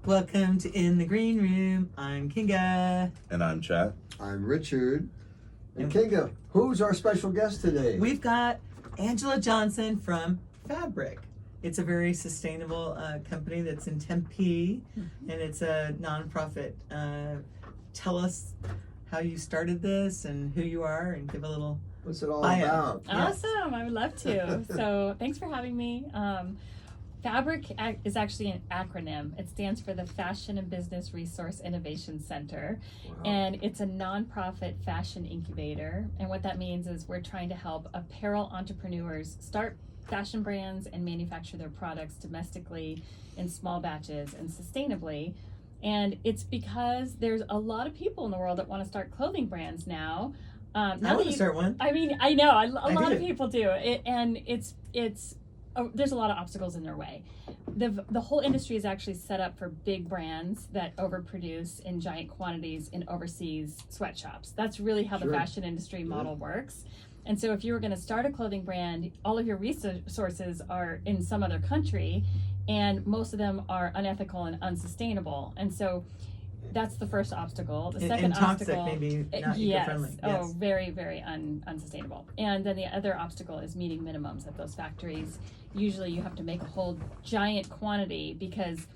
Welcome to In the Green Room. I'm Kinga. And I'm Chad. I'm Richard. And Kinga, who's our special guest today? We've got Angela Johnson from Fabric. It's a very sustainable company that's in Tempe, and it's a nonprofit. Tell us how you started this and who you are, and give a little What's it all bio. about? Yes. Awesome, I would love to. So thanks for having me. FABRIC is actually an acronym. It stands for the Fashion and Business Resource Innovation Center. Wow. And it's a nonprofit fashion incubator. And what that means is we're trying to help apparel entrepreneurs start fashion brands and manufacture their products domestically in small batches and sustainably. And it's because there's a lot of people in the world that want to start clothing brands now. I want to start one. I mean, I know a lot of do. people do it, and it's there's a lot of obstacles in their way. The whole industry is actually set up for big brands that overproduce in giant quantities in overseas sweatshops. That's really how the fashion industry model works. And so if you were going to start a clothing brand, all of your resources are in some other country, and most of them are unethical and unsustainable. And so that's the first obstacle. The second toxic, obstacle, maybe not eco-friendly. Yes. Oh, very, very unsustainable. And then the other obstacle is meeting minimums at those factories. Usually you have to make a whole giant quantity because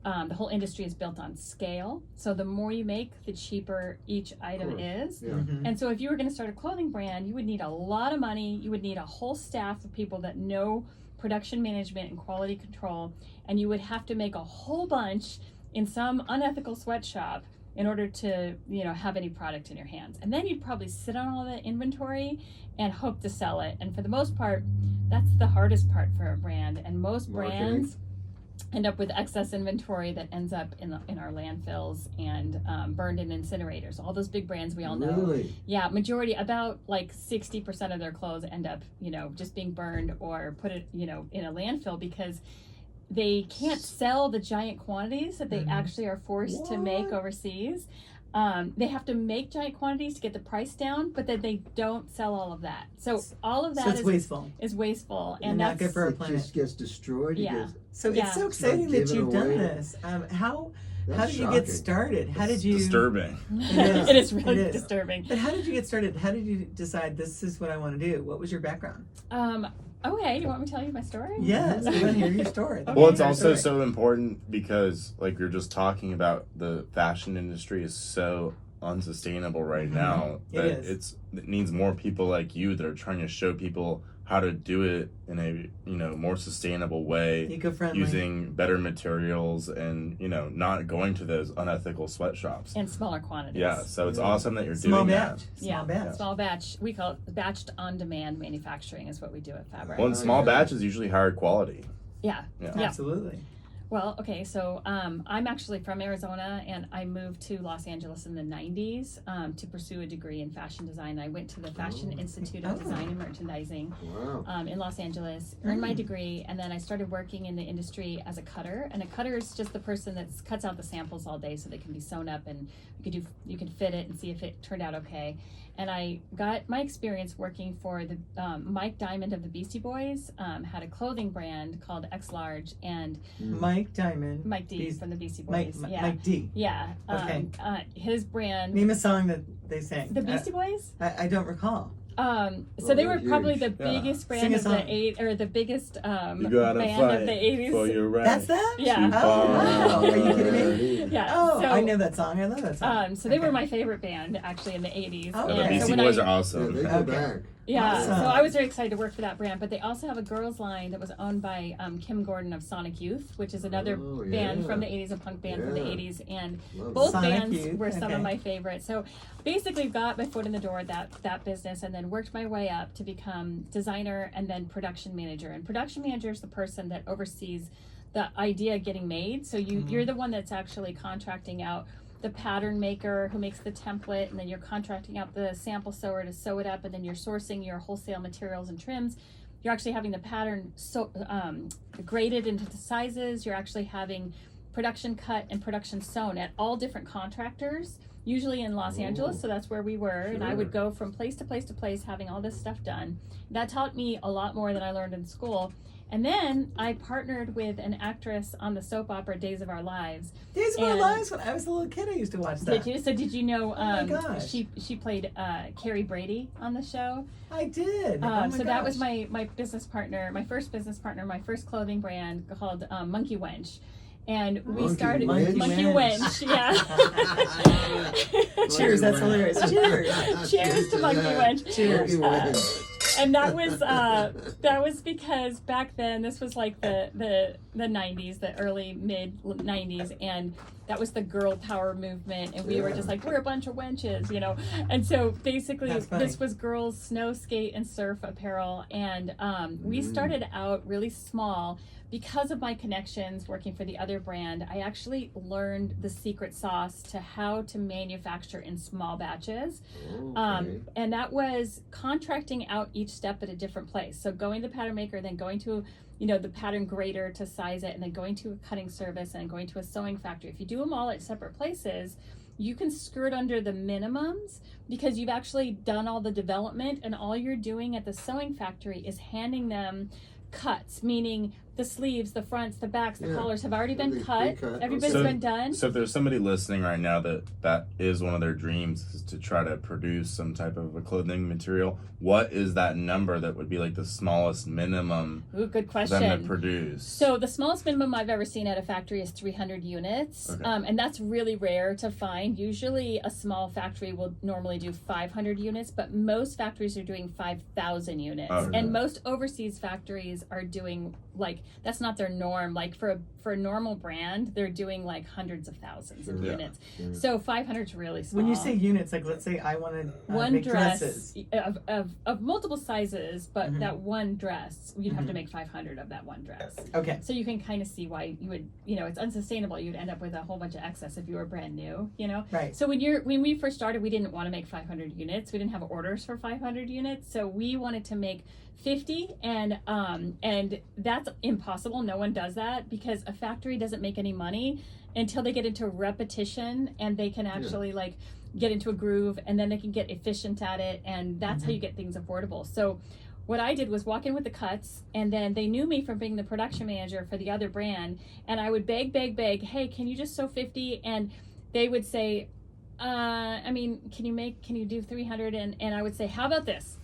the whole industry is built on scale. So the more you make, the cheaper each item is. Yeah. And so if you were going to start a clothing brand, you would need a lot of money. You would need a whole staff of people that know production management and quality control. And you would have to make a whole bunch in some unethical sweatshop in order to, have any product in your hands. And then you'd probably sit on all that inventory and hope to sell it. And for the most part, that's the hardest part for a brand. And most brands end up with excess inventory that ends up in our landfills and burned in incinerators. All those big brands we all know. Really? Yeah, majority, about like 60% of their clothes end up, just being burned or put it, in a landfill because they can't sell the giant quantities that they actually are forced to make overseas. They have to make giant quantities to get the price down, but then they don't sell all of that. So all of that is wasteful. Is wasteful, and not good for our It planet. just gets destroyed. Yeah. So it's so exciting that you've done this. How did you get started? How did you? Disturbing. It is really disturbing. But how did you get started? How did you decide this is what I want to do? What was your background? Okay, you want me to tell you my story? Yes, I want to hear your story. Okay. Well, it's also so important because, like you're just talking about, the fashion industry is so unsustainable right now that it needs more people like you that are trying to show people how to do it in a more sustainable way, eco-friendly, using better materials, and not going to those unethical sweatshops in smaller quantities. Yeah, so it's awesome that you're small doing batch. that. Small batch. We call it batched on-demand manufacturing is what we do at Fabric. Well, in small batch is usually higher quality. Yeah. Absolutely. Well, okay, so I'm actually from Arizona, and I moved to Los Angeles in the 90s to pursue a degree in fashion design. I went to the Fashion Institute of Design and Merchandising in Los Angeles, earned my degree, and then I started working in the industry as a cutter. And a cutter is just the person that cuts out the samples all day so they can be sewn up, and you can fit it and see if it turned out okay. And I got my experience working for the Mike Diamond of the Beastie Boys, had a clothing brand called X Large, and Mike Diamond. Mike D from the Beastie Boys. Mike D. Yeah. Okay. His brand. Name a song that they sang. The Beastie Boys? I don't recall. So they were probably the biggest brand of the biggest band of the 80s. For your right. That's them? Yeah. Oh, wow. Are you kidding me? Yeah. Oh, so, I know that song. I love that song. So they were my favorite band actually in the 80s. Oh, The and Beastie so Boys are awesome. They go back. Yeah, Awesome. so I was very excited to work for that brand, but they also have a girls line that was owned by Kim Gordon of Sonic Youth, which is another band from the 80s, a punk band from the 80s, and both Sonic bands Youth. were some of my favorites. So basically got my foot in the door at that business, and then worked my way up to become designer and then production manager. And production manager is the person that oversees the idea getting made. So you're the one that's actually contracting out the pattern maker who makes the template, and then you're contracting out the sample sewer to sew it up, and then you're sourcing your wholesale materials and trims. You're actually having the pattern graded into the sizes. You're actually having production cut and production sewn at all different contractors, usually in Los Angeles, so that's where we were. And I would go from place to place to place having all this stuff done. That taught me a lot more than I learned in school. And then I partnered with an actress on the soap opera Days of Our Lives. Days of Our Lives, when I was a little kid, I used to watch that. Did you? So did you know my gosh. she played Carrie Brady on the show? I did. So that was my business partner, my first business partner, my first clothing brand called Monkey Wench. And we started Monkey Wench, yeah. Cheers, that's hilarious. Cheers. Cheers to Monkey Wench. Cheers. And that was because back then, this was like the 90s, the early mid 90s, and that was the girl power movement, and we were just like, we're a bunch of wenches, you know. And so basically this was girls snow skate and surf apparel, and we started out really small. Because of my connections working for the other brand, I actually learned the secret sauce to how to manufacture in small batches. And that was contracting out each step at a different place. So going to the pattern maker, then going to the pattern grader to size it, and then going to a cutting service, and going to a sewing factory. If you do them all at separate places, you can skirt under the minimums because you've actually done all the development, and all you're doing at the sewing factory is handing them cuts, meaning the sleeves, the fronts, the backs, the collars have already been cut. Everybody's been done. So if there's somebody listening right now that is one of their dreams is to try to produce some type of a clothing material, what is that number that would be like the smallest minimum good for question. them to produce? So the smallest minimum I've ever seen at a factory is 300 units. Okay. And that's really rare to find. Usually a small factory will normally do 500 units, but most factories are doing 5,000 units. Okay. And most overseas factories are doing that's not their norm. Like for a normal brand, they're doing like hundreds of thousands of units. So 500 is really small. When you say units, like let's say I want to one make dress dresses. of multiple sizes, but that one dress, you'd have to make 500 of that one dress. Okay. So you can kind of see why you would, it's unsustainable. You'd end up with a whole bunch of excess if you were brand new, Right. So when we first started, we didn't want to make 500 units. We didn't have orders for 500 units. So we wanted to make 50, and that's impossible. No one does that because a factory doesn't make any money until they get into repetition and they can actually get into a groove, and then they can get efficient at it, and that's how you get things affordable. So what I did was walk in with the cuts, and then they knew me from being the production manager for the other brand, and I would beg, hey, can you just sew 50? And they would say, can you do 300? And I would say, how about this?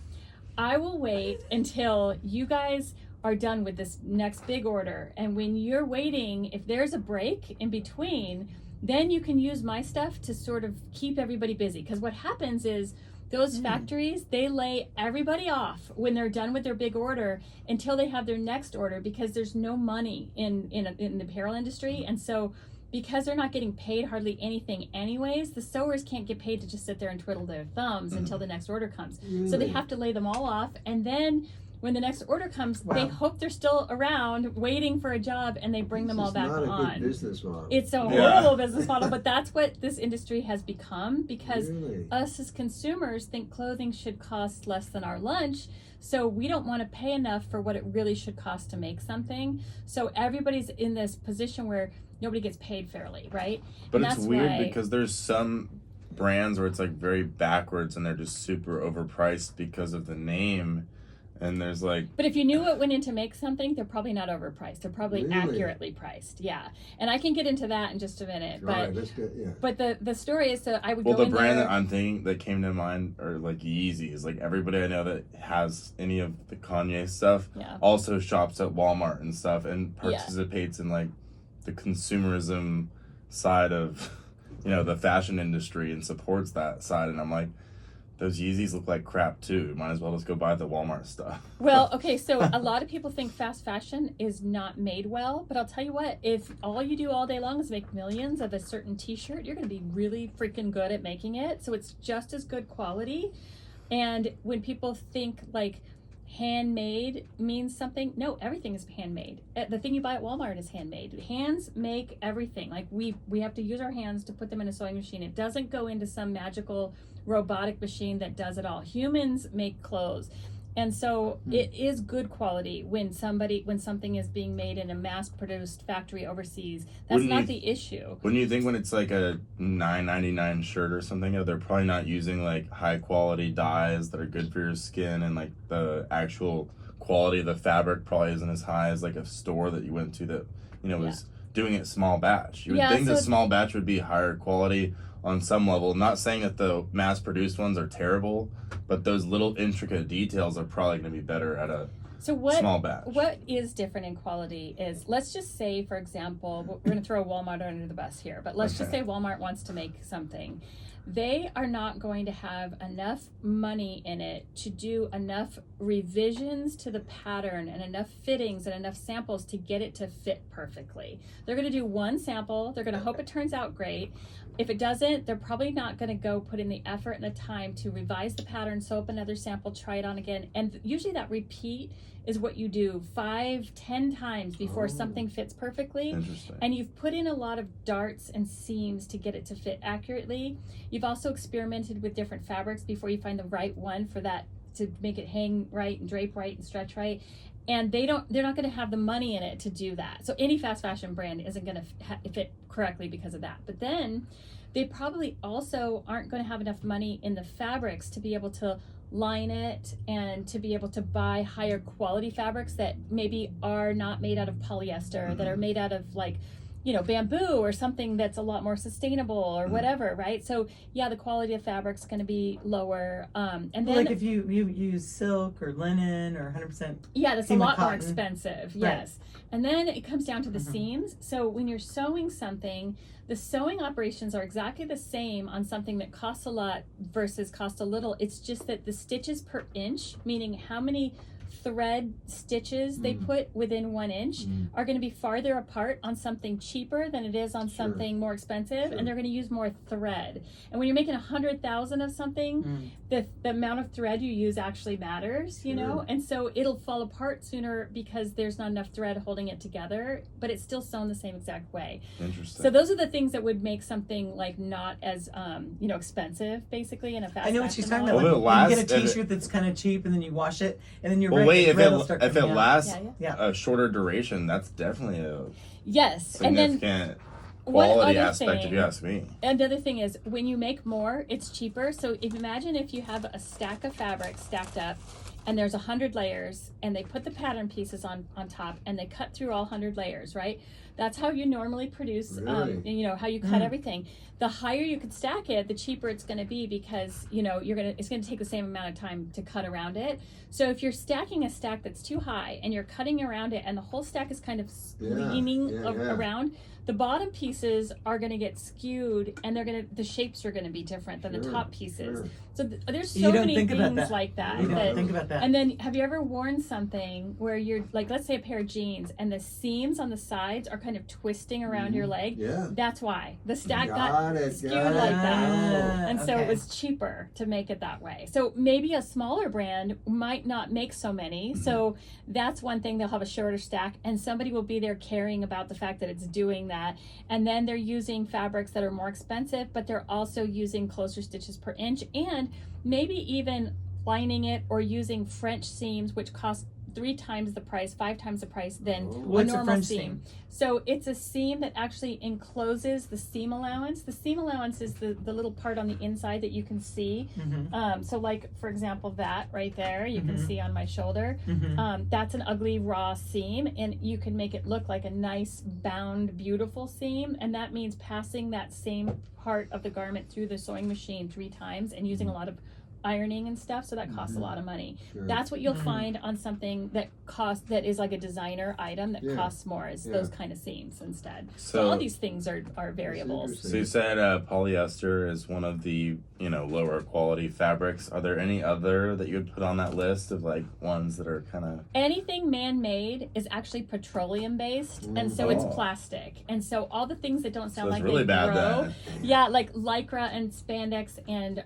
I will wait until you guys are done with this next big order. And when you're waiting, if there's a break in between, then you can use my stuff to sort of keep everybody busy. Because what happens is those factories, they lay everybody off when they're done with their big order until they have their next order, because there's no money in the apparel industry. And so because they're not getting paid hardly anything anyways, the sewers can't get paid to just sit there and twiddle their thumbs until the next order comes. So they have to lay them all off, and then when the next order comes, they hope they're still around waiting for a job, and they bring them all back on. It's not a good business model. It's a horrible business model, but that's what this industry has become, because us as consumers think clothing should cost less than our lunch. So we don't want to pay enough for what it really should cost to make something. So everybody's in this position where nobody gets paid fairly, right? But it's weird because there's some brands where it's like very backwards and they're just super overpriced because of the name. And there's But if you knew what went in to make something, they're probably not overpriced. They're probably accurately priced. Yeah. And I can get into that in just a minute. But that's good, yeah. But the story is that I would go in there. Well, the brand that I'm thinking that came to mind are like Yeezys. Like everybody I know that has any of the Kanye stuff also shops at Walmart and stuff and participates in like the consumerism side of, the fashion industry and supports that side. And I'm like, those Yeezys look like crap too. Might as well just go buy the Walmart stuff. Well, okay, so a lot of people think fast fashion is not made well, but I'll tell you what, if all you do all day long is make millions of a certain t-shirt, you're going to be really freaking good at making it. So it's just as good quality. And when people think like handmade means something, no, everything is handmade. The thing you buy at Walmart is handmade. Hands make everything. Like we have to use our hands to put them in a sewing machine. It doesn't go into some magical robotic machine that does it all. Humans make clothes. And so it is good quality when something is being made in a mass-produced factory overseas. That's not the issue. Wouldn't you think when it's like a $9.99 shirt or something, they're probably not using like high quality dyes that are good for your skin, and like the actual quality of the fabric probably isn't as high as like a store that you went to that, you know, was doing it small batch. You would think the small batch would be higher quality on some level. I'm not saying that the mass-produced ones are terrible, but those little intricate details are probably going to be better at a small batch. What is different in quality is, let's just say, for example, we're going to throw Walmart under the bus here, but let's just say Walmart wants to make something. They are not going to have enough money in it to do enough revisions to the pattern and enough fittings and enough samples to get it to fit perfectly. They're going to do one sample. They're going to hope it turns out great. If it doesn't, they're probably not going to go put in the effort and the time to revise the pattern, sew up another sample, try it on again. And usually that repeat is what you do 5-10 times before something fits perfectly. Interesting. And you've put in a lot of darts and seams to get it to fit accurately. You've also experimented with different fabrics before you find the right one for that, to make it hang right and drape right and stretch right. And they're not going to have the money in it to do that. So any fast fashion brand isn't going to fit correctly because of that. But then they probably also aren't going to have enough money in the fabrics to be able to line it and to be able to buy higher quality fabrics that maybe are not made out of polyester, that are made out of like, you know, bamboo or something that's a lot more sustainable or whatever, right? So yeah, the quality of fabric's going to be lower. And then like if you use silk or linen or 100%. Yeah, that's a lot more cotton. expensive. Right. Yes. And then it comes down to the seams. So when you're sewing something, the sewing operations are exactly the same on something that costs a lot versus costs a little. It's just that the stitches per inch, meaning how many thread stitches they put within 1 inch, are going to be farther apart on something cheaper than it is on something more expensive, and they're going to use more thread. And when you're making 100,000 of something, the amount of thread you use actually matters, you know, and so it'll fall apart sooner because there's not enough thread holding it together, but it's still sewn the same exact way. Interesting. So those are the things that would make something like not as you know, expensive basically in a fast I know what she's talking about. Well, Like, you get a t-shirt that's kind of cheap and then you wash it and then you're if if it lasts Yeah. a shorter duration, that's definitely a Yes, and then significant quality aspect, thing, if you ask me. Another thing is when you make more, it's cheaper. So imagine if you have a stack of fabric stacked up and there's 100 layers and they put the pattern pieces on top and they cut through all 100 layers, right? That's how you normally produce, you know, how you cut everything. The higher you could stack it, the cheaper it's going to be because, you know, it's going to take the same amount of time to cut around it. So if you're stacking a stack that's too high and you're cutting around it and the whole stack is kind of leaning around, the bottom pieces are going to get skewed and the shapes are going to be different than the top pieces. So there's so many things like that. You don't think about that. And then have you ever worn something where you're like, let's say a pair of jeans and the seams on the sides are kind of twisting around your leg? Yeah. That's why the stack got skewed like that. And so it was cheaper to make it that way. So maybe a smaller brand might not make so many. So that's one thing, they'll have a shorter stack and somebody will be there caring about the fact that it's doing that. And then they're using fabrics that are more expensive, but they're also using closer stitches per inch and maybe even lining it or using French seams, which cost 3 times the price, 5 times the price than a normal seam. So it's a seam that actually encloses the seam allowance. The seam allowance is the little part on the inside that you can see. So like, for example, that right there, you can see on my shoulder. That's an ugly raw seam and you can make it look like a nice bound, beautiful seam. And that means passing that same part of the garment through the sewing machine 3 times and using a lot of ironing and stuff, so that costs a lot of money. That's what you'll find on something that is like a designer item that costs more, is those kind of seams instead. So all these things are variables. So you said polyester is one of the, you know, lower quality fabrics. Are there any other that you would put on that list of like ones that are kind of... Anything man-made is actually petroleum based, and so it's plastic. And so all the things that don't sound like really they bad grow, then. yeah, like lycra and spandex and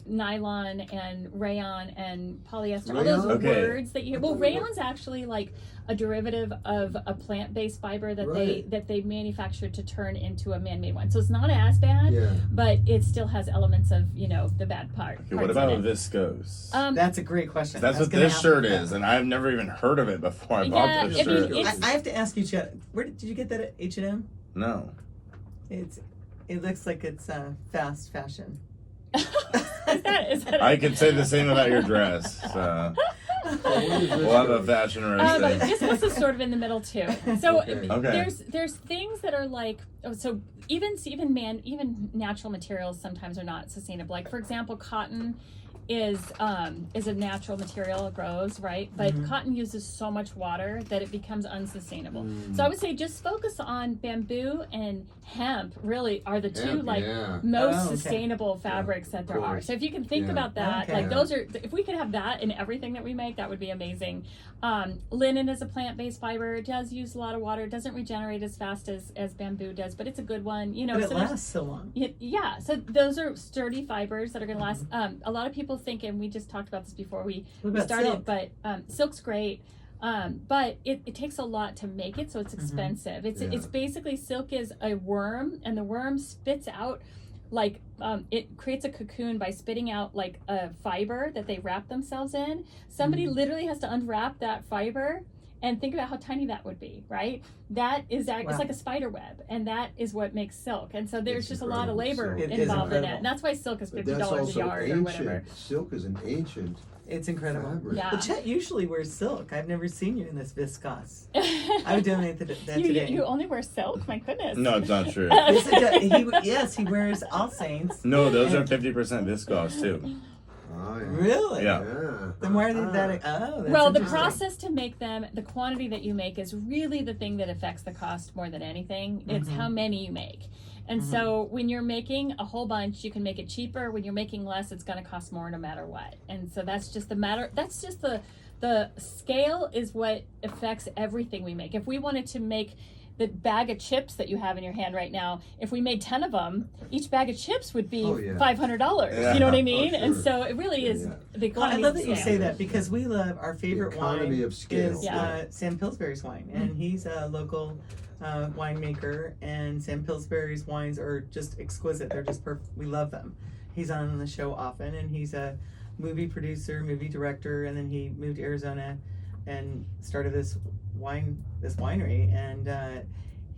nylon and rayon and polyester, Rayon? all those Okay. words that you, well, rayon's actually like a derivative of a plant-based fiber that Right. they manufactured to turn into a man-made one. So it's not as bad, Yeah. but it still has elements of, you know, the bad part. Okay, what about viscose? That's a great question. That's I was what gonna this ask shirt that. is, and I've never even heard of it before I Yeah, bought this if you- shirt. it's- I have to ask you, Chad. Where did you get that at H&M? No. It looks like it's fast fashion. is that I could say the same about your dress. So we'll have a fashion roast. This is sort of in the middle too. So Okay. there's things that are like, so even natural materials sometimes are not sustainable. Like for example, cotton is a natural material, it grows, right? But cotton uses so much water that it becomes unsustainable. So I would say just focus on bamboo and hemp really are the two most sustainable fabrics that there are. So if you can think about that, like those are, if we could have that in everything that we make, that would be amazing. Linen is a plant-based fiber. It does use a lot of water. It doesn't regenerate as fast as bamboo does, but it's a good one. You know, But it lasts so long. Yeah, so those are sturdy fibers that are going to last. A lot of people think, and we just talked about this before we started, silk? but silk's great. But it takes a lot to make it, so it's expensive. It's basically, silk is a worm, and the worm spits out like it creates a cocoon by spitting out like a fiber that they wrap themselves in. Somebody literally has to unwrap that fiber. And think about how tiny that would be, right? That is, it's like a spider web, and that is what makes silk. And so there's just a lot of labor involved in it. And that's why silk is $50 a yard or whatever. Silk is an ancient. It's incredible. fabric. Yeah. But Chet usually wears silk. I've never seen you in this viscose. I would donate that today. You only wear silk? My goodness. No, it's not true. Yes, he wears All Saints. No, those are 50% viscose too. Oh, yeah. Really? Yeah. Then why are they that? Oh, that's Well, the interesting. process to make them, the quantity that you make is really the thing that affects the cost more than anything. It's how many you make. And so when you're making a whole bunch, you can make it cheaper. When you're making less, it's going to cost more no matter what. And so that's just the scale is what affects everything we make. If we wanted to make the bag of chips that you have in your hand right now, if we made 10 of them, each bag of chips would be $500. Yeah. You know what I mean? Oh, sure. And so it really is the Well, I economy love of that you scale. say that because we love our favorite economy wine of scale. is Sam Pillsbury's wine, and he's a local winemaker, and Sam Pillsbury's wines are just exquisite. They're just perfect. We love them. He's on the show often, and he's a movie producer, movie director, and then he moved to Arizona and started this winery, and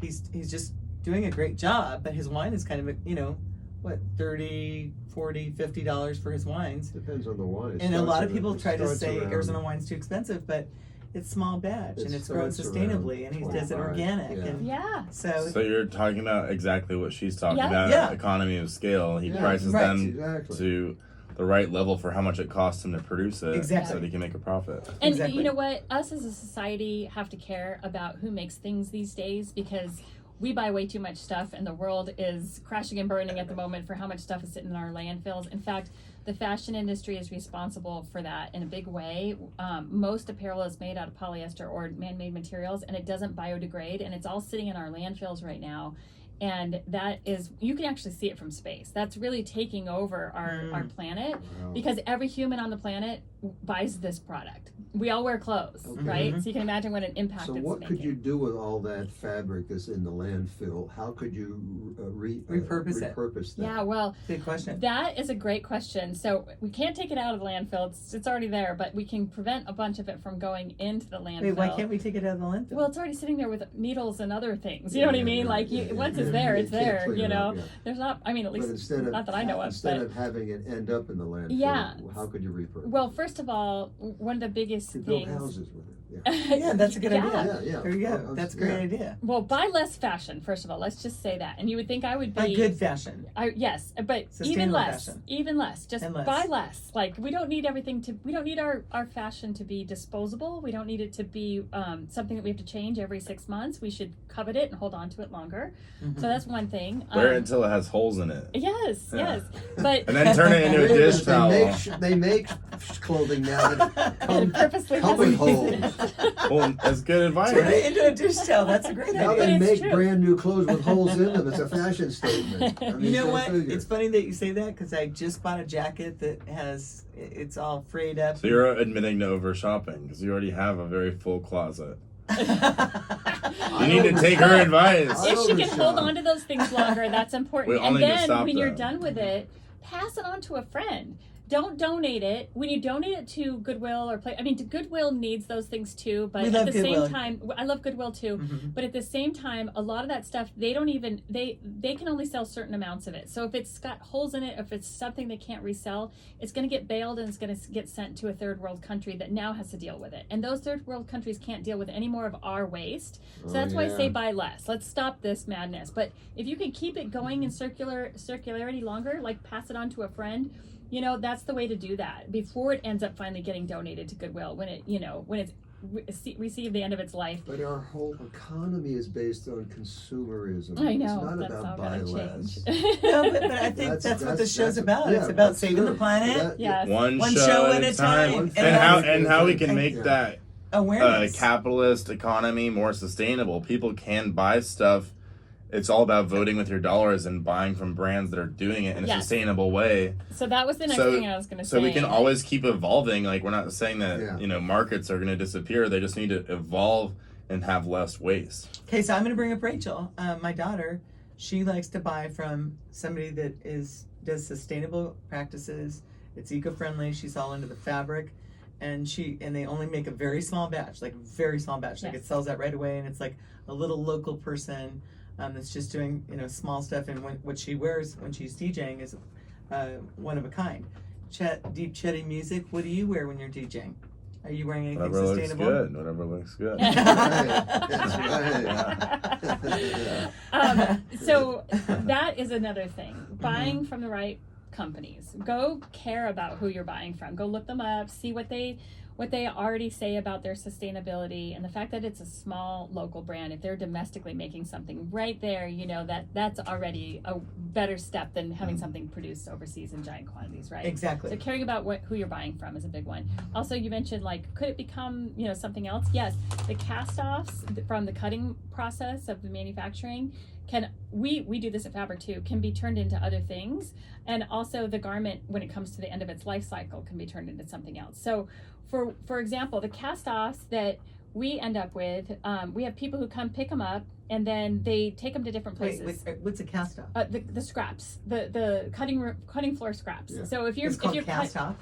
he's just doing a great job. But his wine is kind of $30, $40, $50 for his wines. Depends on the wine. And a lot of people try to say Arizona wine's too expensive, but it's small batch and it's grown sustainably, and he does it 25, organic. yeah. And Yeah. So you're talking about exactly what she's talking about, Yeah. economy of scale. He Yeah, prices right. them Exactly. to the right level for how much it costs him to produce it Exactly. so that he can make a profit. And Exactly. you know what? Us as a society have to care about who makes things these days, because we buy way too much stuff and the world is crashing and burning at the moment for how much stuff is sitting in our landfills. In fact, the fashion industry is responsible for that in a big way. Most apparel is made out of polyester or man-made materials, and it doesn't biodegrade, and it's all sitting in our landfills right now. And that is, you can actually see it from space. That's really taking over our planet, because every human on the planet buys this product. We all wear clothes, right? So you can imagine what an impact So it's what making. could you do with all that fabric that's in the landfill? How could you Repurpose it. repurpose that? Yeah, well, big question. that is a great question. So we can't take it out of the landfill. It's already there, but we can prevent a bunch of it from going into the landfill. Wait, why can't we take it out of the landfill? Well, it's already sitting there with needles and other things. You know what I mean? Like, once it's there, it's there. clean You it know, up, yeah. there's not. I mean, at But least instead of, not that I know of. instead But of having it end up in the landfill, Yeah. how could you repurpose? well, first of all, one of the biggest you could build things. houses with it. Yeah, that's a good Yeah. idea. Yeah, yeah. There you go. Well, That's a great yeah. idea. Well, buy less fashion. First of all, let's just say that. And you would think I would be By good fashion. yes, but Sustainable even less, fashion. even less. Just And less. buy less. Like, we don't need everything to. We don't need our fashion to be disposable. We don't need it to be something that we have to change every 6 months. We should covet it and hold on to it longer. So that's one thing. Wear it until it has holes in it. Yes, Yeah. yes, but And then turn it into a dish towel. They make clothing now that come Purposely with hasn't. holes. Well, that's good advice. Turn it into a dish towel. That's a great Now idea. they it's make true. brand new clothes with holes in them. It's a fashion statement. I mean, You know go what? figure. It's funny that you say that because I just bought a jacket that has it's all frayed up. So you're admitting to over shopping because you already have a very full closet. You need to take her advice. If she can overshot. hold on to those things longer, that's important. We all And need to then stop when you're that. done with it, pass it on to a friend. Don't donate it. When you donate it to Goodwill or Goodwill needs those things too, but We at love the Goodwill. same time, I love Goodwill too. Mhm. But at the same time, a lot of that stuff they don't even they can only sell certain amounts of it. So if it's got holes in it, if it's something they can't resell, it's going to get bailed and it's going to get sent to a third world country that now has to deal with it. And those third world countries can't deal with any more of our waste. So that's why I say buy less. Let's stop this madness. But if you can keep it going in circularity longer, like pass it on to a friend. You know, that's the way to do that before it ends up finally getting donated to Goodwill when it's received the end of its life. But our whole economy is based on consumerism. I know, It's not that's about all buy gotta less. change. No, but I think that's what the show's about. yeah, It's about that's saving the true. planet, That- Yes. One One show at a time. And And how we can and- make yeah. that awareness. capitalist economy more sustainable. People can buy stuff. It's all about voting with your dollars and buying from brands that are doing it in a Yes. sustainable way. So that was the next So- thing I was going to say. So we can always keep evolving. Like, we're not saying that Yeah. markets are going to disappear. They just need to evolve and have less waste. Okay, so I'm going to bring up Rachel, my daughter. She likes to buy from somebody that does sustainable practices. It's eco-friendly. She's all into the fabric, and they only make a very small batch, like very small batch. Like Yes. it sells out right away, and it's like a little local person that's just doing small stuff. And what she wears when she's DJing is one of a kind. Deep Chetty music. What do you wear when you're DJing? Are you wearing anything Whatever looks sustainable? good. Whatever looks good. So that is another thing. Buying from the right companies. Go care about who you're buying from. Go look them up. See what they already say about their sustainability, and the fact that it's a small local brand. If they're domestically making something right there, that's already a better step than having something produced overseas in giant quantities, right? Exactly. So caring about who you're buying from is a big one. Also, you mentioned could it become something else? Yes, the cast-offs from the cutting process of the manufacturing we do this at Fabric too, can be turned into other things, and also the garment when it comes to the end of its life cycle can be turned into something else. So for example, the cast-offs that we end up with, we have people who come pick them up and then they take them to different places. Wait, what's a cast off? The scraps, the cutting floor scraps. Yeah. So if you're It's called if you're cast off?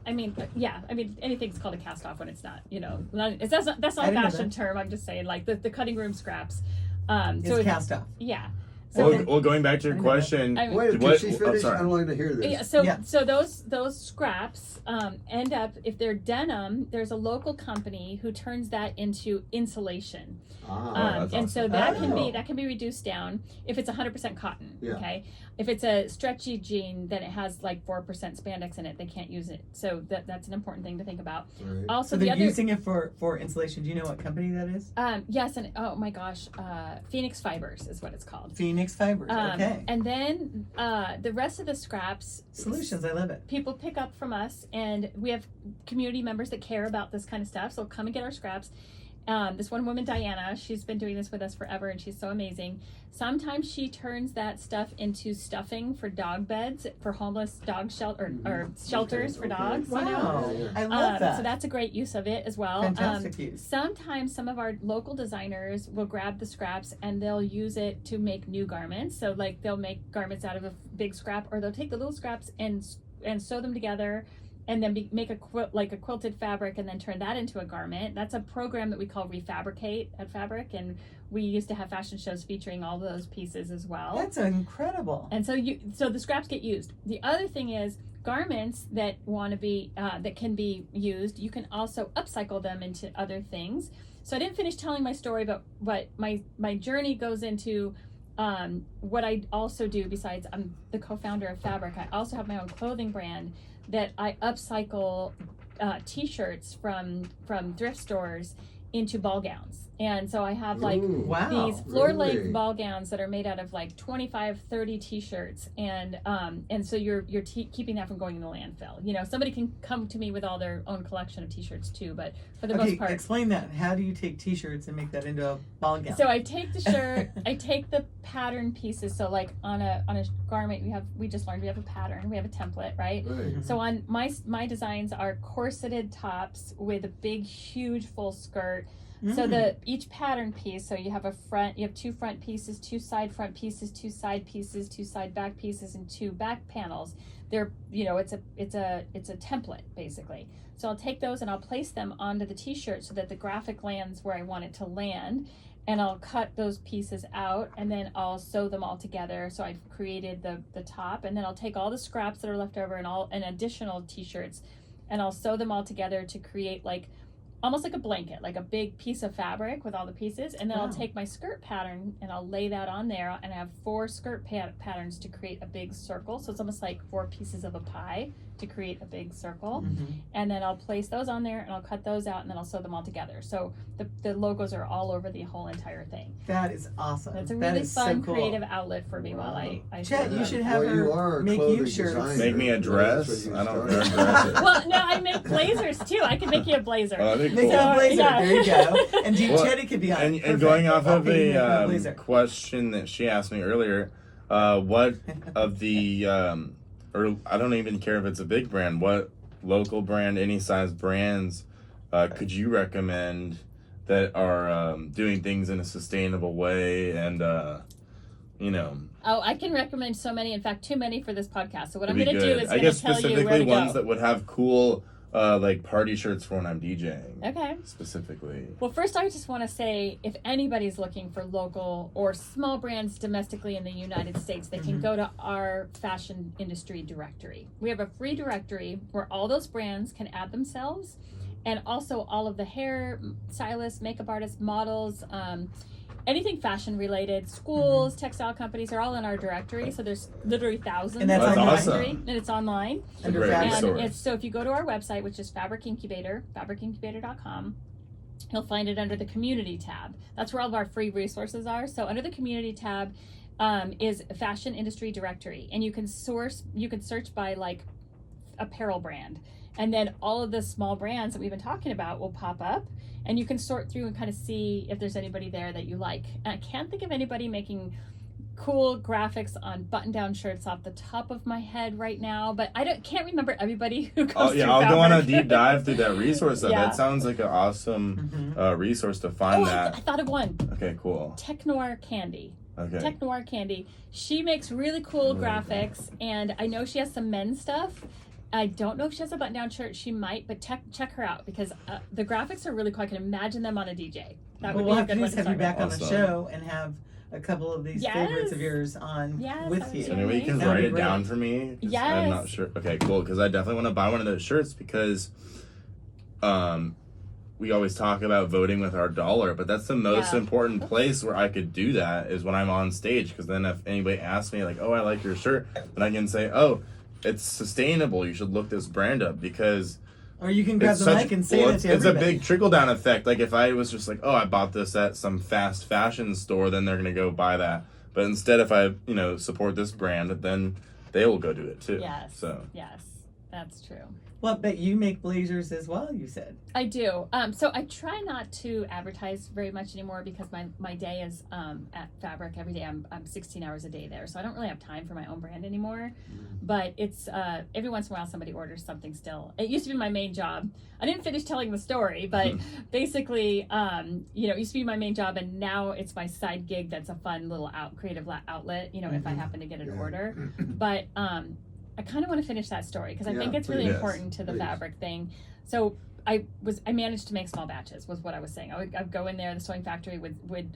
anything's called a cast off when it's not. That's not I a didn't know fashion that. term. I'm just saying the cutting room scraps. It's cast off. Yeah. So Well, going back to your I didn't know that. question, I mean- Wait, What- can she oh, finish? sorry. I don't like to hear this. yeah, so Yeah. so those scraps end up, if they're denim, there's a local company who turns that into insulation. that's And so that Oh. can be reduced down if it's 100% cotton. Yeah. Okay, if it's a stretchy jean, then it has 4% spandex in it. They can't use it. So that's an important thing to think about. Right. Also, So the they're other using it for insulation. Do you know what company that is? yes, and oh my gosh, Phoenix Fibers is what it's called. Phoenix Fibers. Okay. And then the rest of the scraps Solutions. I love it. people pick up from us, and we have community members that care about this kind of stuff, so come and get our scraps. This one woman, Diana, she's been doing this with us forever, and she's so amazing. Sometimes she turns that stuff into stuffing for dog beds for homeless dog shelter or shelters for dogs. Wow. Yeah. I love that. So that's a great use of it as well. Fantastic use. Sometimes some of our local designers will grab the scraps and they'll use it to make new garments. So they'll make garments out of a big scrap, or they'll take the little scraps and sew them together, and then make a quilted fabric, and then turn that into a garment. That's a program that we call FABRICate at Fabric, and we used to have fashion shows featuring all those pieces as well. That's incredible. And so the scraps get used. The other thing is garments that that can be used. You can also upcycle them into other things. So I didn't finish telling my story, but my journey goes into what I also do. Besides, I'm the co-founder of Fabric. I also have my own clothing brand that I upcycle T-shirts from thrift stores into ball gowns. And so I have like Ooh, Wow. these floor length really? ball gowns that are made out of like 25, 30 t-shirts, and so you're keeping that from going in the landfill. You know, somebody can come to me with all their own collection of t-shirts too, but for the Okay, most part. explain that. How do you take t-shirts and make that into a ball gown? So I take the shirt, I take the pattern pieces. So like on a garment, we just learned we have a pattern, we have a template, right? Right. So on my designs are corseted tops with a big, huge full skirt. So each pattern piece, so you have two front pieces, two side front pieces, two side pieces, two side back pieces, and two back panels. They're, you know, it's a template basically. So I'll take those and I'll place them onto the t-shirt so that the graphic lands where I want it to land, and I'll cut those pieces out and then I'll sew them all together. So I've created the top, and then I'll take all the scraps that are left over and additional t-shirts, and I'll sew them all together to create like almost like a blanket, like a big piece of fabric with all the pieces. And then I'll take my skirt pattern and I'll lay that on there, and I have 4 skirt patterns to create a big circle. So it's almost like 4 pieces of a pie to create a big circle. And then I'll place those on there and I'll cut those out, and then I'll sew them all together. So the logos are all over the whole entire thing. That is awesome. It's a That really is fun, so cool. creative outlet for me while I Chet, sew you should them. have Well, you are her a make you clothing shirts. designer. Make me a dress. That's what you I don't started. wear dresses. Well, no, I make blazers too. I can make you a blazer. Oh, that'd be Make cool. a blazer. Yeah. There you go. And Well, Chetty could be on. And Perfect. going off of Hey, make a a blazer. question that she asked me earlier, what of the, or I don't even care if it's a big brand, what local brand, any size brands could you recommend that are doing things in a sustainable way and, you know? Oh, I can recommend so many. In fact, too many for this podcast. So what I'm It'd going be to do good. is I going guess to tell you where specifically to ones go. that would have cool, like party shirts for when I'm DJing. Okay. Specifically. Well, first, I just want to say if anybody's looking for local or small brands domestically in the United States, they can go to our fashion industry directory. We have a free directory where all those brands can add themselves, and also all of the hair stylists, makeup artists, models, anything fashion related, schools, textile companies are all in our directory. So there's literally thousands And that's in the online? directory, and it's online. It's a great fashion. And resource. it's, so if you go to our website, which is Fabric Incubator, fabricincubator.com, you'll find it under the community tab. That's where all of our free resources are. So under the community tab is fashion industry directory, and you can search by like apparel brand, and then all of the small brands that we've been talking about will pop up, and you can sort through and kind of see if there's anybody there that you like. And I can't think of anybody making cool graphics on button-down shirts off the top of my head right now, but can't remember everybody who goes through I'll go on a Fabric. deep dive through that resource. Though. Yeah. That sounds like an awesome resource to find I that. thought of one. Okay, cool. Tech Noir Candy. Okay. Tech Noir Candy. She makes really cool graphics, and I know she has some men's stuff. I don't know if she has a button-down shirt. She might, but check her out because the graphics are really cool. I can imagine them on a DJ. That would We'll be a have to good one just to have you start back on with. the Awesome. show and have a couple of these favorites of Yes. yours on Yes, with that would you. be So anyway, you can That would write be it great. down for me. 'Cause I'm Yes. not sure. Okay, cool. Because I definitely want to buy one of those shirts because, we always talk about voting with our dollar, but that's the most Yeah. important place where I could do that is when I'm on stage. Because then if anybody asks me like, "Oh, I like your shirt," then I can say, "Oh, it's sustainable. You should look this brand up because." Or you can grab It's the mic and say that it's to a everybody. big trickle down effect. Like if I was just like, oh, I bought this at some fast fashion store, then they're gonna go buy that. But instead, if I support this brand, then they will go do it too. Yes. So Yes, that's true. Well, but you make blazers as well, you said. I do. So I try not to advertise very much anymore because my day is at Fabric every day. I'm 16 hours a day there, so I don't really have time for my own brand anymore. But it's every once in a while somebody orders something still. It used to be my main job. I didn't finish telling the story, but basically, it used to be my main job, and now it's my side gig. That's a fun little creative outlet. If I happen to get an order, but I kind of want to finish that story because I think it's really please. important to the Please. Fabric thing. So I managed to make small batches was what I was saying. I'd go in there, the sewing factory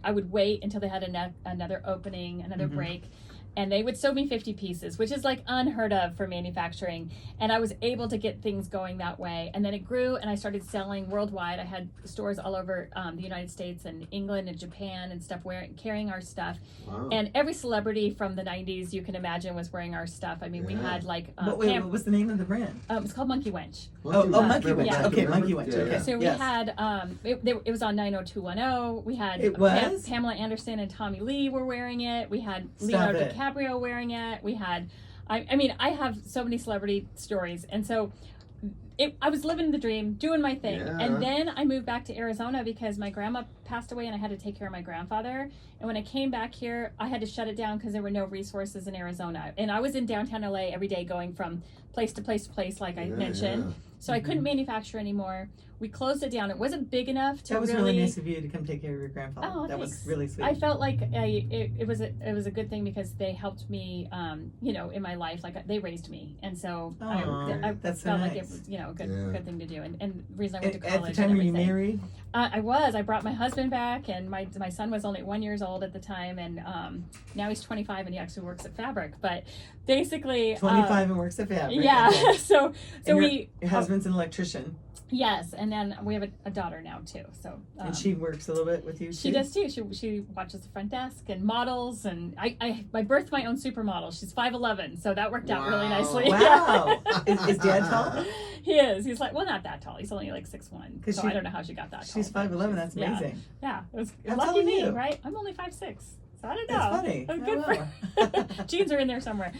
I would wait until they had another opening, another break, and they would sew me 50 pieces, which is like unheard of for manufacturing. And I was able to get things going that way. And then it grew, and I started selling worldwide. I had stores all over the United States and England and Japan and stuff, carrying our stuff. Wow. And every celebrity from the 90s you can imagine was wearing our stuff. I mean, we had like what was the name of the brand? it's called Monkey Wench. Monkey Wench. Yeah. Okay, Monkey Wench. Yeah, Okay. yeah. So we had it was on 90210. We had It was? Pamela Anderson and Tommy Lee were wearing it. We had Stop Leonardo it. DiCaprio wearing it. We had I mean, I have so many celebrity stories, and so I was living the dream, doing my thing. Yeah. And then I moved back to Arizona because my grandma passed away and I had to take care of my grandfather. And when I came back here, I had to shut it down because there were no resources in Arizona. And I was in downtown LA every day going from place to place to place, like I mentioned. Yeah. So I couldn't manufacture anymore. We closed it down. It wasn't big enough to That was really nice of you to come take care of your grandfather. Oh, that thanks. was really sweet. I felt like it was a good thing because they helped me, in my life. Like they raised me, and so I that's so felt nice. like it was, a good Yeah. good thing to do. And the reason I went to At college. the time, and were you everything. married? I was. I brought my husband back, and my son was only 1 year old at the time, and now he's 25, and he actually works at Fabric. But basically, 25 and works at Fabric. yeah. Okay. so And your husband's an electrician, yes, and then we have a daughter now too. So and she works a little bit with you. She does too. She watches the front desk and models, and I birthed my own supermodel. She's 5'11", so that worked out really nicely. Wow. is Dad tall? He is. He's like, well, not that tall. He's only like 6'1". 'Cause So I don't know how she got that tall. She's 5'11". That's yeah. amazing. Yeah, it was How lucky tall are me, you? right? I'm only 5'6". So I don't know. That's funny. It was Oh, good for genes are in there somewhere.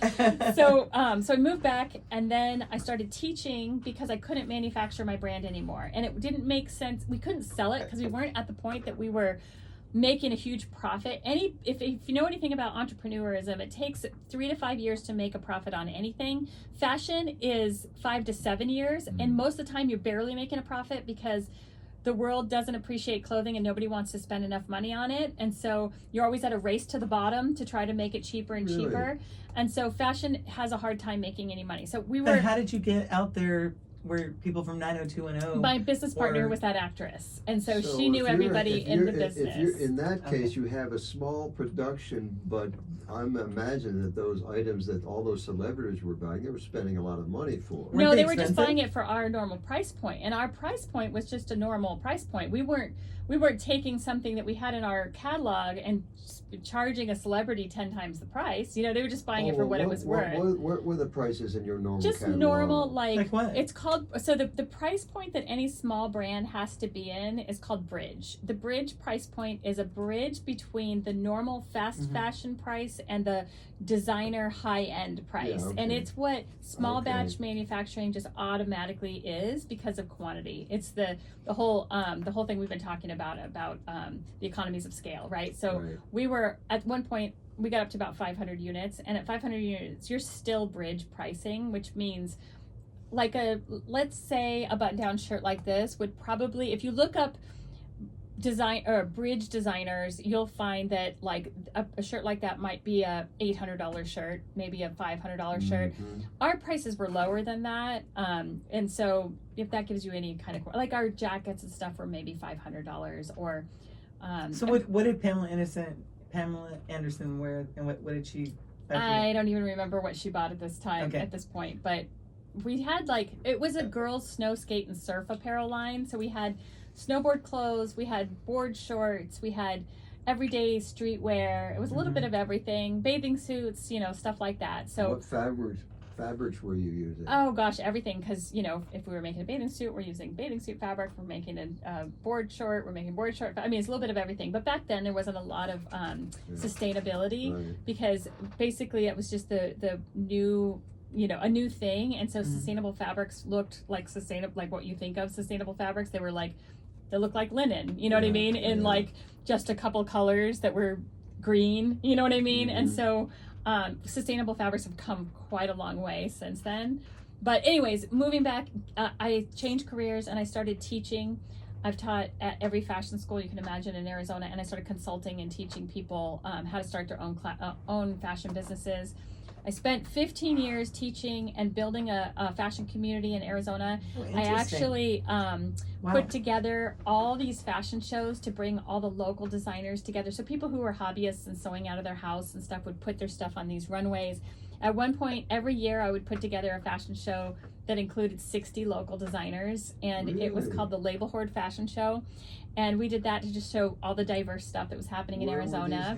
So I moved back, and then I started teaching because I couldn't manufacture my brand anymore, and it didn't make sense. We couldn't sell it because we weren't at the point that we were making a huge profit. If you know anything about entrepreneurism, it takes 3 to 5 years to make a profit on anything. Fashion is 5 to 7 years, and most of the time you're barely making a profit because the world doesn't appreciate clothing and nobody wants to spend enough money on it. And so you're always at a race to the bottom to try to make it cheaper and Really? cheaper. And so fashion has a hard time making any money. So we But were, how did you get out there where people from 90210? my business partner or- was that actress. And so she if knew you're- everybody if in you're- the business. If you're in that Okay. case, you have a small production, but I'm imagining that those items that all those celebrities were buying, they were spending a lot of money for. Weren't No, they they were just expensive? buying it for our normal price point, and our price point was just a normal price point. We weren't taking something that we had in our catalog and charging a celebrity 10 times the price. They were just buying it for what it was worth. What were the prices in your normal Just catalog? normal, Like what? it's called. So the price point that any small brand has to be in is called bridge. The bridge price point is a bridge between the normal fast fashion price and the designer high end price, Yeah, and okay. it's what small Okay. batch manufacturing just automatically is because of quantity. It's the whole thing we've been talking about the economies of scale, right? So Right. we were at one point we got up to about 500 units, and at 500 units you're still bridge pricing, which means like let's say a button down shirt like this would probably, if you look up design or bridge designers, you'll find that like a shirt like that might be a $800 shirt, maybe a $500 shirt. Mhm. Our prices were lower than that, and so if that gives you any kind of, like, our jackets and stuff were maybe $500 or So what did Pamela Anderson wear, and what did she? I don't even remember what she bought at this time, Okay. at this point, but we had it was a girls' snow skate and surf apparel line. So we had snowboard clothes, we had board shorts, we had everyday streetwear. It was a little bit of everything, bathing suits, stuff like that. So What fabrics were you using? oh gosh, everything, because if we were making a bathing suit, we're using bathing suit fabric. We're making a board short, we're making board short. I mean, it's a little bit of everything. But back then there wasn't a lot of sustainability, Right. because basically it was just the new, a new thing. And so sustainable fabrics looked like like what you think of sustainable fabrics. They looked like linen, you know what I Yeah, mean, in yeah. like just a couple colors that were green, you know what I mean. And so sustainable fabrics have come quite a long way since then. But anyways, moving back, I changed careers and I started teaching. I've taught at every fashion school you can imagine in Arizona, and I started consulting and teaching people how to start their own fashion businesses. I spent 15 years teaching and building a fashion community in Arizona. I actually put together all these fashion shows to bring all the local designers together. So people who were hobbyists and sewing out of their house and stuff would put their stuff on these runways. At one point, every year I would put together a fashion show that included 60 local designers, and it was called the Label Horde Fashion Show. And we did that to just show all the diverse stuff that was happening in Arizona.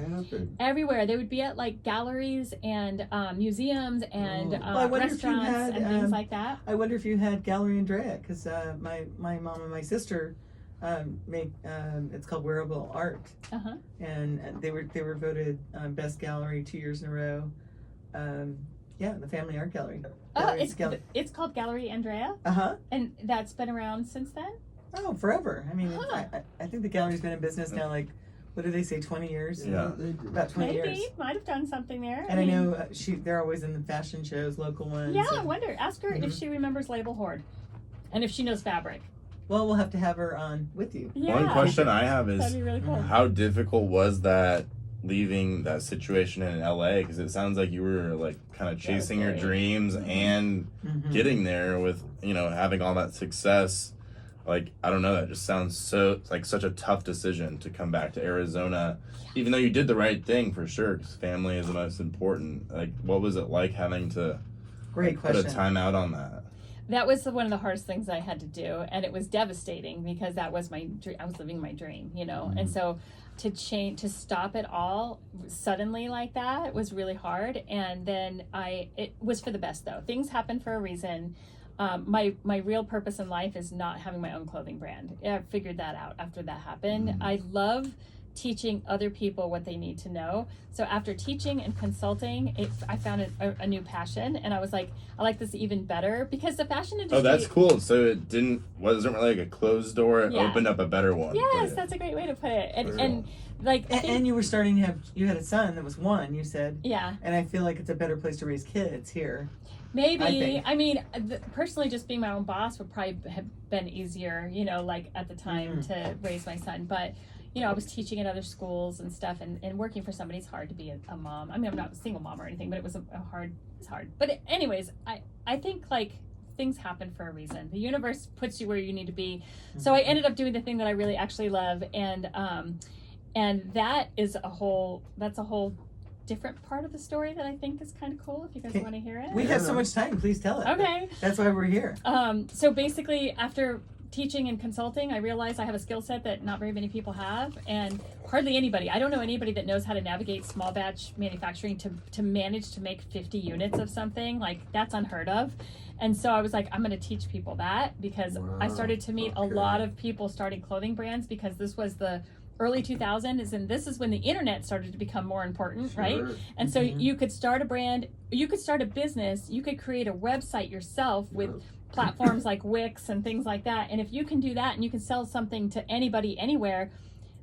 Everywhere. They would be at like galleries and museums and restaurants and things like that. I wonder if you had Gallery Andrea, because my mom and my sister make it's called Wearable Art, and they were voted best gallery 2 years in a row. The Family Art Gallery. It's called Gallery Andrea. And that's been around since then. Oh, forever. I mean, I think the gallery's been in business now, like, what do they say, 20 years? Yeah. About 20 years. Maybe. Might have done something there. And I know they're always in the fashion shows, local ones. Yeah, I wonder. Ask her if she remembers Label Horde and if she knows Fabric. Well, we'll have to have her on with you. Yeah. One question I have is, that'd be really cool. How difficult was that leaving that situation in LA? Because it sounds like you were like kind of chasing your dreams and getting there with, having all that success. Like, I don't know, that just sounds such a tough decision to come back to Arizona, even though you did the right thing for sure, because family is the most important. Like, what was it like having to put a time out on that? That was one of the hardest things I had to do, and it was devastating because that was I was living my dream, and so to stop it all suddenly like that was really hard. And then it was for the best though. Things happen for a reason. My real purpose in life is not having my own clothing brand. I figured that out after that happened. I love teaching other people what they need to know. So after teaching and consulting, I found a new passion, and I was like, I like this even better because the fashion industry. Oh, that's cool. So it wasn't really like a closed door. It opened up a better one. Yes, that's a great way to put it. And you were starting to you had a son that was 1, you said. Yeah. And I feel like it's a better place to raise kids here. Maybe. I mean, personally, just being my own boss would probably have been easier, like at the time to raise my son. But, I was teaching at other schools and stuff, and working for somebody is hard to be a mom. I mean, I'm not a single mom or anything, but it was it's hard. But anyways, I think like things happen for a reason. The universe puts you where you need to be. So I ended up doing the thing that I really actually love, and that's a whole different part of the story that I think is kind of cool if you guys want to hear it. We have so much time, please tell it. Okay. That's why we're here. So basically after teaching and consulting, I realized I have a skill set that not very many people have, and hardly anybody. I don't know anybody that knows how to navigate small batch manufacturing to manage to make 50 units of something. Like, that's unheard of. And so I was like, I'm going to teach people that, because I started to meet a lot of people starting clothing brands, because this was the early 2000s, and this is when the internet started to become more important, right? And so you could start a brand, you could start a business, you could create a website yourself with platforms like Wix and things like that. And if you can do that and you can sell something to anybody anywhere,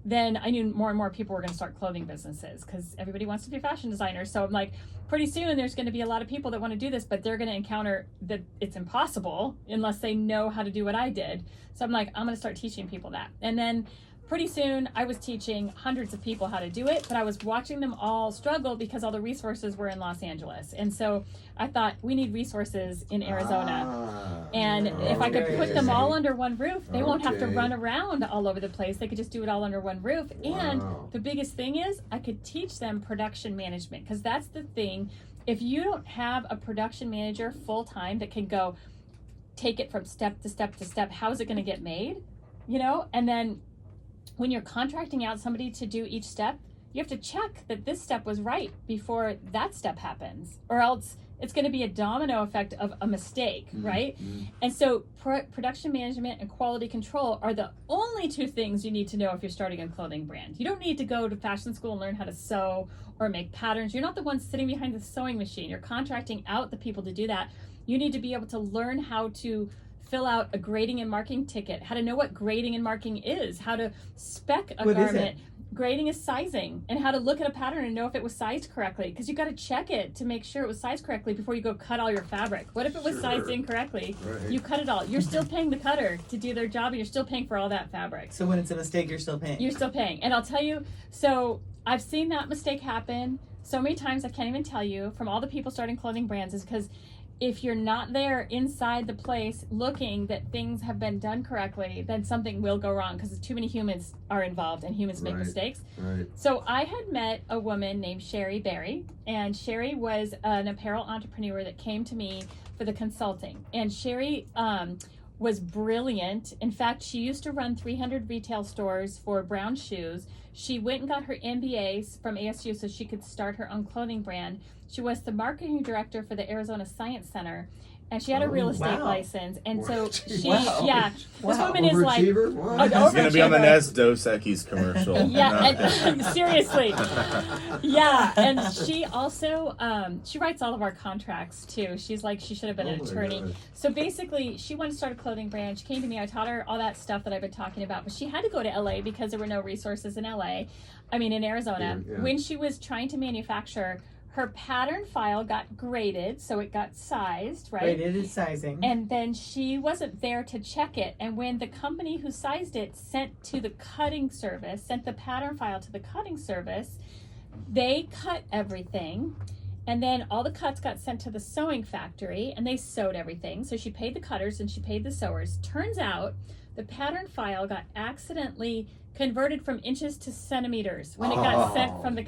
then I knew more and more people were going to start clothing businesses, because everybody wants to be a fashion designer. So I'm like, pretty soon there's going to be a lot of people that want to do this, but they're going to encounter that it's impossible unless they know how to do what I did. So I'm like, I'm going to start teaching people that. And then pretty soon I was teaching hundreds of people how to do it, but I was watching them all struggle because all the resources were in Los Angeles. And so I thought, we need resources in Arizona. And if I could put them all under one roof, they won't have to run around all over the place. They could just do it all under one roof. And the biggest thing is I could teach them production management, because that's the thing. If you don't have a production manager full time that can go take it from step to step to step, how is it going to get made? And then when you're contracting out somebody to do each step, you have to check that this step was right before that step happens, or else it's going to be a domino effect of a mistake, right? And so production management and quality control are the only two things you need to know if you're starting a clothing brand. You don't need to go to fashion school and learn how to sew or make patterns. You're not the one sitting behind the sewing machine. You're contracting out the people to do that. You need to be able to learn how to fill out a grading and marking ticket, how to know what grading and marking is, how to spec a garment. grading is sizing and how to look at a pattern and know if it was sized correctly, because you got to check it to make sure it was sized correctly before you go cut all your fabric. What if it was sized incorrectly? Right. You cut it all. You're still paying the cutter to do their job, and you're still paying for all that fabric. So when it's a mistake, you're still paying. You're still paying. And I'll tell you, so I've seen that mistake happen so many times I can't even tell you, from all the people starting clothing brands, is because if you're not there inside the place looking that things have been done correctly, then something will go wrong, because too many humans are involved and humans make mistakes. Right. So I had met a woman named Sherry Berry, and Sherry was an apparel entrepreneur that came to me for the consulting. And Sherry was brilliant. In fact, she used to run 300 retail stores for brown shoes. She went and got her MBA from ASU so she could start her own clothing brand. She was the marketing director for the Arizona Science Center, and she had a real estate license. And so she, this woman is like, She's gonna be on the next Dos Equis commercial. and, seriously, and she also she writes all of our contracts too. She's like, she should have been an attorney. So basically, she wanted to start a clothing brand. She came to me. I taught her all that stuff that I've been talking about, but she had to go to LA because there were no resources in in Arizona. When she was trying to manufacture, her pattern file got graded, so it got sized, right? Graded is sizing. And then she wasn't there to check it. And when the company who sized it sent the pattern file to the cutting service, they cut everything. And then all the cuts got sent to the sewing factory, and they sewed everything. So she paid the cutters and she paid the sewers. Turns out the pattern file got accidentally converted from inches to centimeters when it got sent from the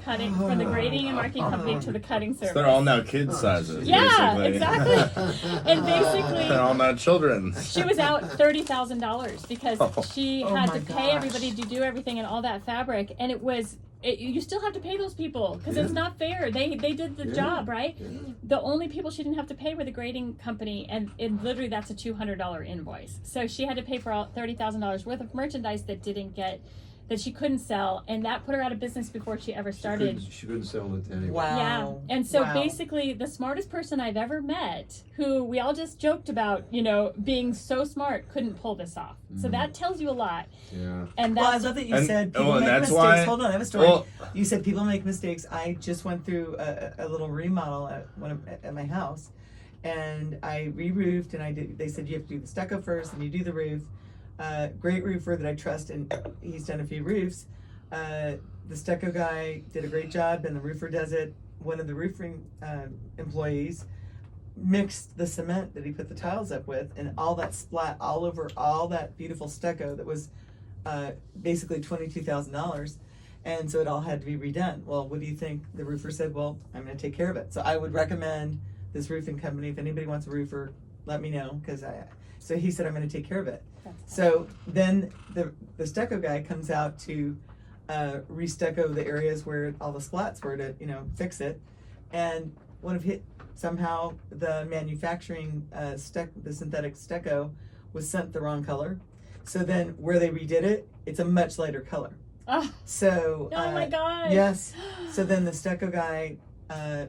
grading and marking company to the cutting service. So they're all now kid sizes. Yeah, basically. exactly. And basically, they're all now children. She was out $30,000 because she had to pay everybody to do everything and all that fabric, and you still have to pay those people because it's not fair. They did the job, right? Yeah. The only people she didn't have to pay were the grading company, and literally that's a $200 invoice. So she had to pay for all $30,000 worth of merchandise that she couldn't sell, and that put her out of business before she ever started. She couldn't sell it anyway. Wow. Yeah. And so basically, the smartest person I've ever met, who we all just joked about, being so smart, couldn't pull this off. So that tells you a lot. Yeah. And I love that you said people make mistakes. Hold on, I have a story. You said people make mistakes. I just went through a little remodel at my house, and I re-roofed, and they said you have to do the stucco first, and you do the roof. Great roofer that I trust, and he's done a few roofs. The stucco guy did a great job, and the roofer does it. One of the roofing employees mixed the cement that he put the tiles up with, and all that splat all over all that beautiful stucco that was basically $22,000, and so it all had to be redone. Well, what do you think? The roofer said, well, I'm going to take care of it. So I would recommend this roofing company. If anybody wants a roofer, let me know, so he said, I'm going to take care of it. So then the stucco guy comes out to re-stucco the areas where all the splats were to fix it, and somehow the manufacturing the synthetic stucco was sent the wrong color. So then where they redid it, it's a much lighter color. Oh, so oh my God. Yes. So then the stucco guy, I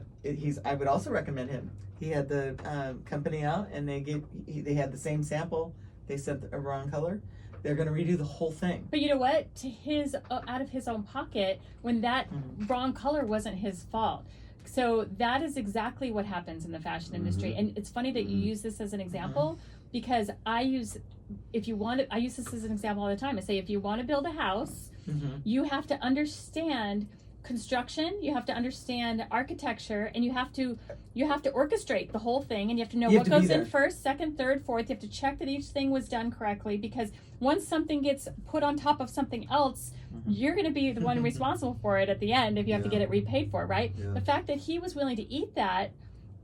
would also recommend him. He had the company out, and they had the same sample. They sent a wrong color. They're going to redo the whole thing. But you know what? Out of his own pocket, when that wrong color wasn't his fault. So that is exactly what happens in the fashion industry. And it's funny that you use this as an example, because I use this as an example all the time. I say, if you want to build a house, you have to understand construction, you have to understand architecture, and you have to orchestrate the whole thing, and you have to know what goes in first, second, third, fourth. You have to check that each thing was done correctly, because once something gets put on top of something else, you're going to be the one responsible for it at the end if you have to get it repaid for, right? Yeah. The fact that he was willing to eat that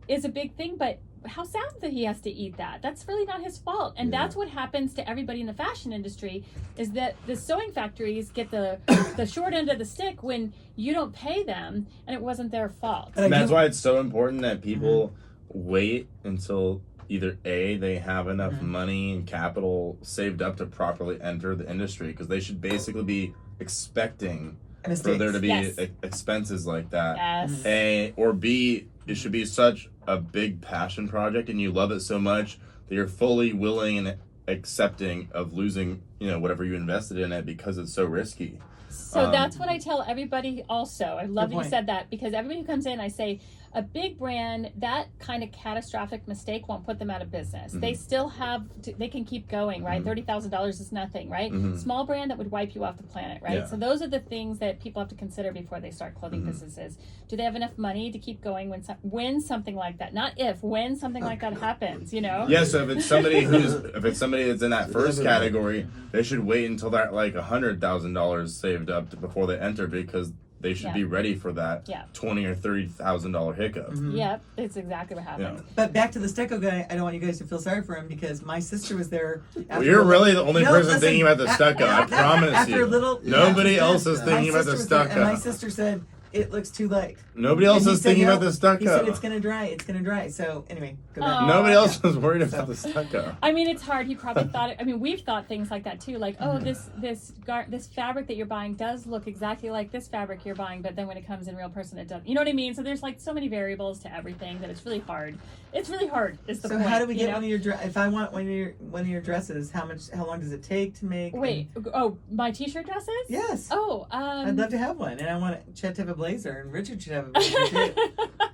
is a big thing, but how sad that he has to eat that. That's really not his fault. And that's what happens to everybody in the fashion industry, is that the sewing factories get the short end of the stick when you don't pay them, and it wasn't their fault. And that's why it's so important that people wait until either A, they have enough money and capital saved up to properly enter the industry, because they should basically be expecting for there to be expenses like that. Yes. A, or B, it should be such a big passion project, and you love it so much that you're fully willing and accepting of losing, whatever you invested in it, because it's so risky. So that's what I tell everybody also. I love Good that you point. said that, because everybody who comes in, I say, a big brand, that kind of catastrophic mistake won't put them out of business. They still they can keep going, right? $30,000 is nothing, right? Small brand that would wipe you off the planet, right? Yeah. So those are the things that people have to consider before they start clothing businesses. Do they have enough money to keep going when something like that, not if, when something like that happens, you know? Yeah, so if it's somebody that's in that first category, they should wait until they're like $100,000 saved up before they enter, because they should be ready for that $20,000 or $30,000 hiccup. Yep, it's exactly what happens. But back to the stucco guy, I don't want you guys to feel sorry for him, because my sister was there. Well, you're really the only person thinking about the stucco. I promise after you. a little, Nobody else is thinking my about the sister was there, stucco. and my sister said, it looks too light. Nobody else And he is said, thinking "No." about the stucco. He said, it's gonna dry. So anyway, go back. Nobody else was worried about the stucco. I mean, it's hard. He probably thought it. I mean, we've thought things like that too. Like, oh, this fabric that you're buying does look exactly like this fabric you're buying, but then when it comes in real person, it doesn't. You know what I mean? So there's like so many variables to everything that it's really hard. It's really hard. Is the So point? how do we get you know? one of your if I want one of your dresses, how long does it take to make? Wait. Oh, my t-shirt dresses? Yes. Oh, I'd love to have one, and I want Chet to have a blazer, and Richard should have a blazer too.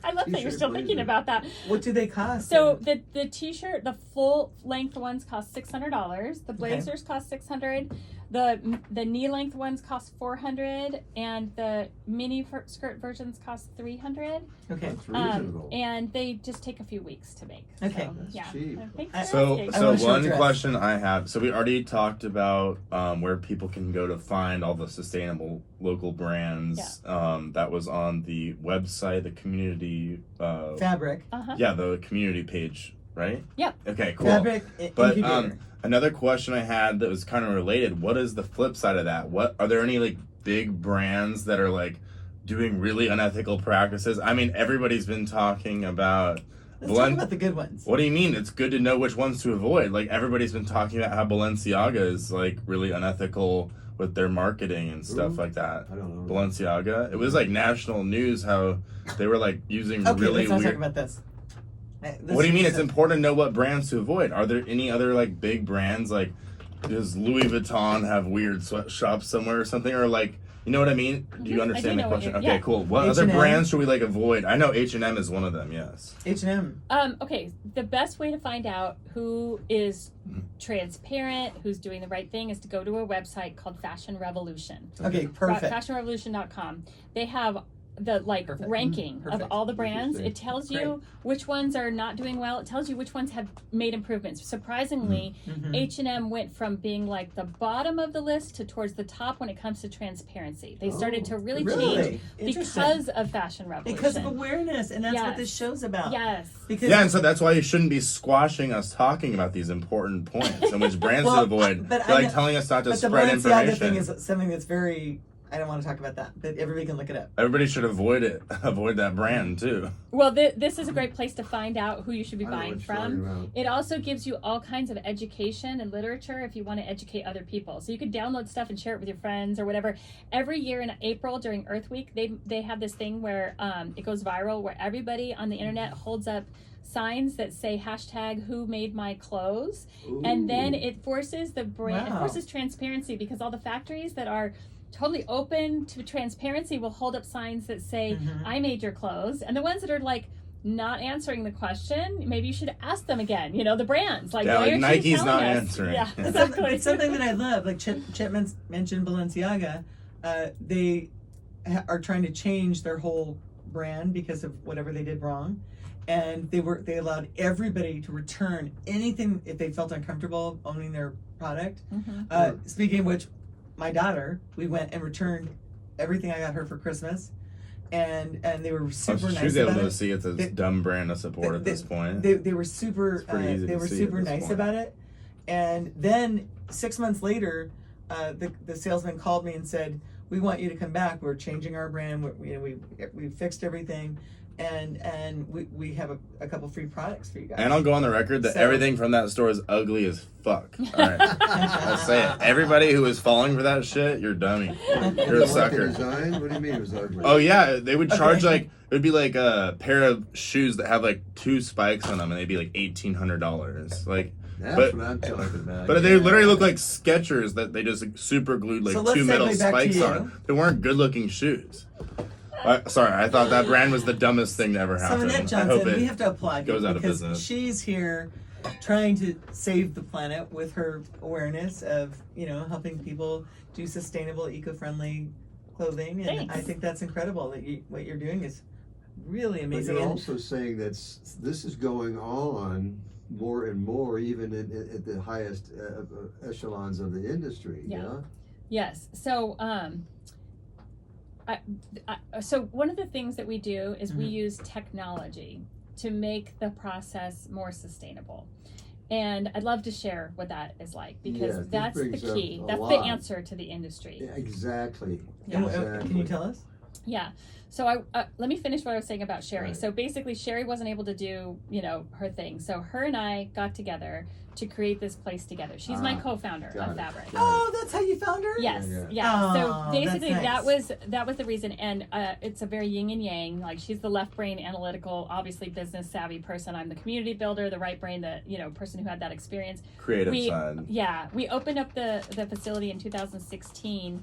I love that you're T-shirt still thinking blazer. about that. What do they cost? So the t-shirt, the full length ones cost $600. The blazers cost $600. The knee length ones cost $400, and the mini skirt versions cost $300. Okay. That's reasonable. And they just take a few weeks to make. Okay. So, That's yeah. cheap. Thanks for So asking. I want a short one dress. question I have. So we already talked about where people can go to find all the sustainable local brands. That was on the website, the community. Fabric. Yeah, the community page, right? Yep. Okay, cool. Fabric But incubator. another question I had that was kind of related. What is the flip side of that? What are there any like big brands that are like doing really unethical practices? I mean, everybody's been talking about. Let's talk about the good ones. What do you mean? It's good to know which ones to avoid. Like everybody's been talking about how Balenciaga is like really unethical with their marketing and stuff like that. I don't know. Balenciaga. It was like national news how they were like using Okay, really let's not talk weird. about this. What do you mean? It's important to know what brands to avoid. Are there any other like big brands? Like, does Louis Vuitton have weird sweatshops somewhere or something? Or like, you know what I mean? Do you I understand do the know what question? you- Okay, yeah. cool. What other H&M? brands should we like avoid? I know H&M is one of them. Yes. H&M. Okay, the best way to find out who is transparent, who's doing the right thing, is to go to a website called Fashion Revolution. Okay, perfect. FashionRevolution.com. They have the Perfect. ranking Perfect. of all the brands. Interesting. It tells you which ones are not doing well. It tells you which ones have made improvements. Surprisingly, H&M went from being like the bottom of the list to towards the top when it comes to transparency. They started to really change Interesting. because of Fashion Revolution. Because of awareness, and that's what this show's about. Yes. Because Yeah, and so that's why you shouldn't be squashing us talking about these important points and which brands to avoid. but You're I like know- telling us not to but the spread Balenciaga information. thing is something that's very. I don't want to talk about that, but everybody can look it up. Everybody should avoid it. Avoid that brand too. Well, this is a great place to find out who you should be I know buying what you're talking from. about. It also gives you all kinds of education and literature if you want to educate other people. So you could download stuff and share it with your friends or whatever. Every year in April during Earth Week, they have this thing where it goes viral, where everybody on the internet holds up signs that say #who made my clothes, and then it forces the brand, it Wow. forces transparency, because all the factories that are totally open to transparency will hold up signs that say I made your clothes, and the ones that are like not answering the question, maybe you should ask them again. You know, the brands like, Yeah, why like aren't Nike's you telling not us? answering. Yeah, It's exactly. It's something that I love. Like Chet mentioned Balenciaga. They are trying to change their whole brand because of whatever they did wrong, and they allowed everybody to return anything if they felt uncomfortable owning their product. Speaking of which, my daughter, we went and returned everything I got her for Christmas, and they were super nice She's able about to it. see it's a dumb brand to support at this point. They were super. It's pretty easy They to were see super at this nice point. about it, and then 6 months later, the salesman called me and said, "We want you to come back. We're changing our brand. We fixed everything, and we have a couple free products for you guys." And I'll go on the record that So- everything from that store is ugly as fuck. All right, I'll say it. Everybody who is falling for that shit, you're a dummy. You're a You like the sucker. design? What do you mean it was ugly? Oh yeah, they would charge Okay. like it would be like a pair of shoes that have like 2 spikes on them, and they'd be like $1,800. Like That's But- what I'm talking about. But they literally look like Skechers that they just like, super glued like So let's two metal segue back to spikes you. on. They weren't good looking shoes. Sorry, I thought that brand was the dumbest thing to ever So happen. Annette I hope Johnson, it we have to applaud you goes out of because business. she's here trying to save the planet with her awareness of, helping people do sustainable, eco-friendly clothing. And Thanks. I think that's incredible that what you're doing is really But amazing. you're And- also saying that this is going on more and more, even at the highest echelons of the industry. Yeah. Yes. So, so one of the things that we do is we use technology to make the process more sustainable. And I'd love to share what that is like, because Yeah, this that's the brings up key. a That's the lot. answer to the industry. Yeah, exactly. and Exactly. Can you tell us? Yeah. So let me finish what I was saying about Sherry. Right. So basically, Sherry wasn't able to do, her thing. So her and I got together to create this place together. She's my co-founder got of it. Fabric. Oh, that's how you found her? Yes, Yeah, yeah. Oh, So basically, that's nice. that was the reason, and it's a very yin and yang. Like, she's the left brain, analytical, obviously business savvy person. I'm the community builder, the right brain, the person who had that experience. creative side. Yeah, we opened up the facility in 2016.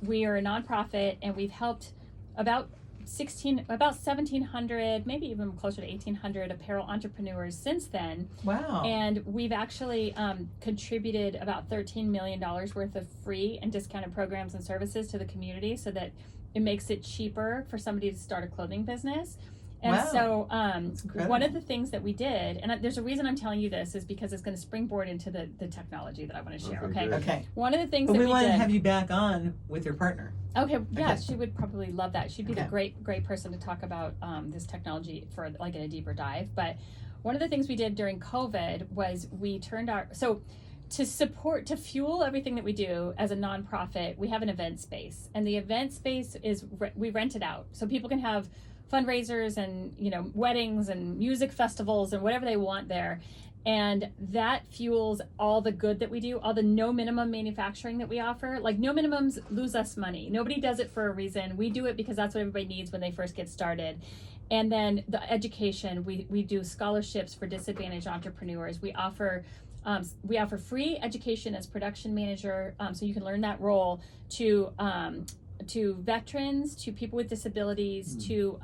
We are a nonprofit, and we've helped about 1,700, maybe even closer to 1,800 apparel entrepreneurs since then. Wow. And we've actually contributed about $13 million worth of free and discounted programs and services to the community, so that it makes it cheaper for somebody to start a clothing business. And Wow. so incredible. one of the things that we did, and there's a reason I'm telling you this, is because it's going to springboard into the technology that I want to share, Okay, okay? great. Okay. One of the things But that we we want to did... have you back on with your partner. Okay, yeah, Okay. she would probably love that. She'd be the Okay. great person to talk about this technology for like in a deeper dive. But one of the things we did during COVID was we turned to fuel everything that we do as a nonprofit, we have an event space, and the event space is we rent it out so people can have fundraisers and weddings and music festivals and whatever they want there. And that fuels all the good that we do, all the no minimum manufacturing that we offer. Like, no minimums lose us money. Nobody does it for a reason. We do it because that's what everybody needs when they first get started. And then the education, we do scholarships for disadvantaged entrepreneurs. We offer free education as production manager, so you can learn that role, to veterans, to people with disabilities, to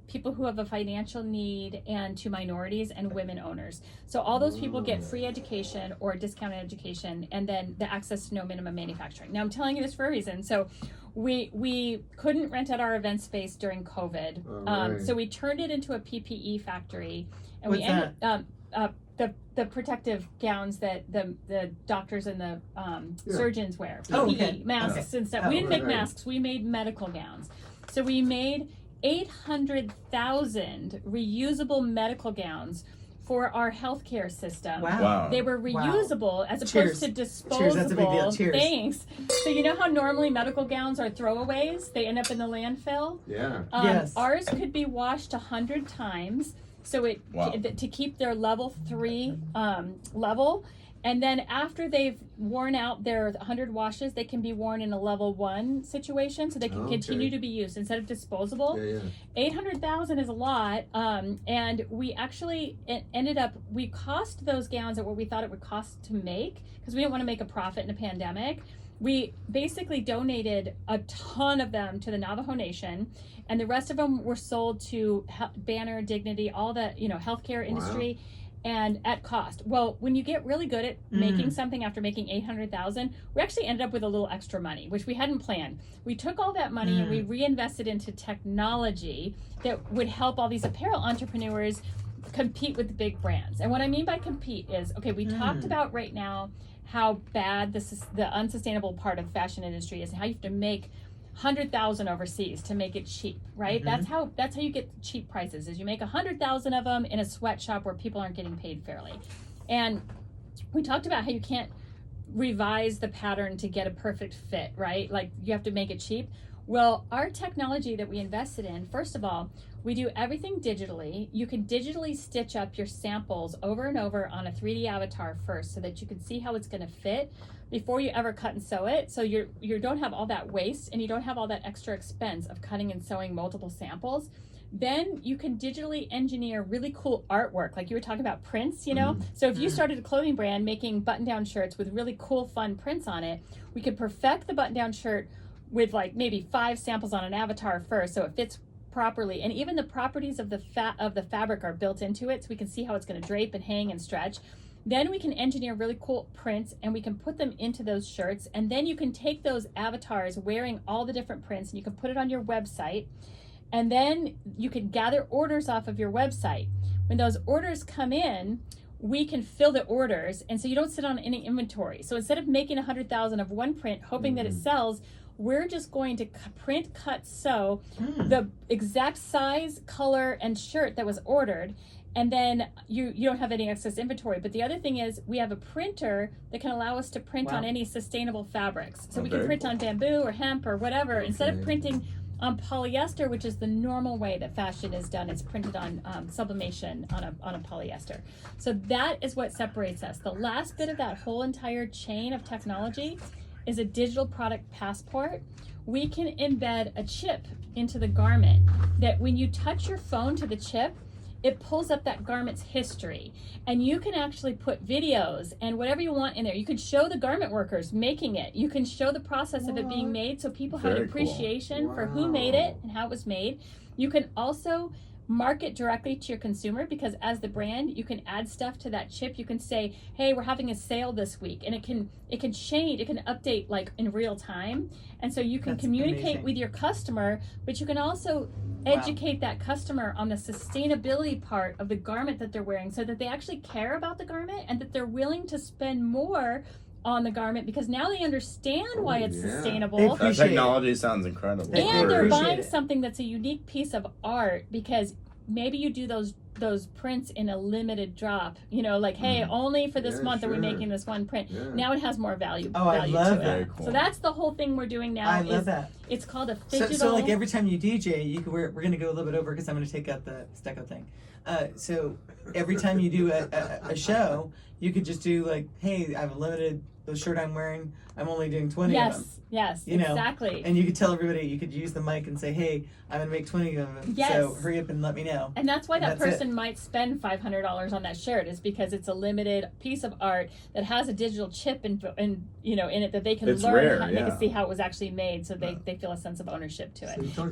people who have a financial need, and to minorities and women owners. So all those people get free education or discounted education, and then the access to no minimum manufacturing. Now, I'm telling you this for a reason. So we couldn't rent out our event space during COVID. Right. So we turned it into a PPE factory, and What's we ended the protective gowns that the doctors and the surgeons wear. PPE, Oh, okay. masks and stuff. Oh, We didn't make right. masks, we made medical gowns. So we made 800,000 reusable medical gowns for our healthcare system. Wow. They were Wow. reusable as Cheers. opposed to disposable. Cheers, that's a big deal. Cheers. Thanks. So you know how normally medical gowns are throwaways? They end up in the landfill. Yeah. Yes. Ours could be washed 100 times, so to keep their level 3 level. And then after they've worn out their 100 washes, they can be worn in a level 1 situation, so they can continue to be used instead of disposable. Yeah. 800,000 is a lot, and we actually we cost those gowns at what we thought it would cost to make, because we didn't want to make a profit in a pandemic. We basically donated a ton of them to the Navajo Nation, and the rest of them were sold to Banner, Dignity, all the healthcare industry. And at cost. Well, when you get really good at making something after making 800,000, we actually ended up with a little extra money, which we hadn't planned. We took all that money and we reinvested into technology that would help all these apparel entrepreneurs compete with the big brands. And what I mean by compete is, okay, we talked about right now how bad the unsustainable part of the fashion industry is, and how you have to make 100,000 overseas to make it cheap, right? That's how you get cheap prices, is you make 100,000 of them in a sweatshop where people aren't getting paid fairly. And we talked about how you can't revise the pattern to get a perfect fit, right? Like, you have to make it cheap. Well, our technology that we invested in, first of all, we do everything digitally. You can digitally stitch up your samples over and over on a 3D avatar first, so that you can see how it's going to fit before you ever cut and sew it. So you don't have all that waste, and you don't have all that extra expense of cutting and sewing multiple samples. Then you can digitally engineer really cool artwork, like you were talking about prints, you know? Mhm. So if you started a clothing brand making button-down shirts with really cool, fun prints on it, we could perfect the button-down shirt with like maybe 5 samples on an avatar first, so it fits properly, and even the properties of the fabric are built into it, so we can see how it's going to drape and hang and stretch. Then we can engineer really cool prints and we can put them into those shirts, and then you can take those avatars wearing all the different prints and you can put it on your website, and then you can gather orders off of your website. When those orders come in, we can fill the orders, and so you don't sit on any inventory. So instead of making 100,000 of one print hoping that it sells, we're just going to print, cut, sew the exact size, color, and shirt that was ordered, and then you don't have any excess inventory. But the other thing is we have a printer that can allow us to print on any sustainable fabrics. So we can print on bamboo or hemp or whatever. Instead of printing on polyester, which is the normal way that fashion is done, it's printed on sublimation on a polyester. So that is what separates us. The last bit of that whole entire chain of technology is a digital product passport. We can embed a chip into the garment that when you touch your phone to the chip, it pulls up that garment's history, and you can actually put videos and whatever you want in there. You can show the garment workers making it. You can show the process of it being made, so people have an appreciation for who made it and how it was made. You can also market directly to your consumer, because as the brand, you can add stuff to that chip. You can say, hey, we're having a sale this week, and it can change, it can update like in real time, and so you can communicate with your customer, but you can also educate that customer on the sustainability part of the garment that they're wearing, so that they actually care about the garment and that they're willing to spend more on the garment, because now they understand why it's sustainable. That technology sounds incredible. And they're buying something that's a unique piece of art, because maybe you do those prints in a limited drop, you know, like, hey, only for this month are we making this one print. Now it has more value. I love to that. it. Cool. So that's the whole thing we're doing now. I love that. It's called a digital. So like every time you DJ, you can, we're going to go a little bit over because I'm going to take out the stucco thing. So every time you do a show, you could just do like, hey, I have a limited, the shirt I'm wearing, I'm only doing 20 of them. Yes, you know, exactly. And you could tell everybody, you could use the mic and say, hey, I'm going to make 20 of them. Yes. So hurry up and let me know. And that's why that person might spend $500 on that shirt, is because it's a limited piece of art that has a digital chip in it that they can learn and they can see how it was actually made, so they feel a sense of ownership to it. So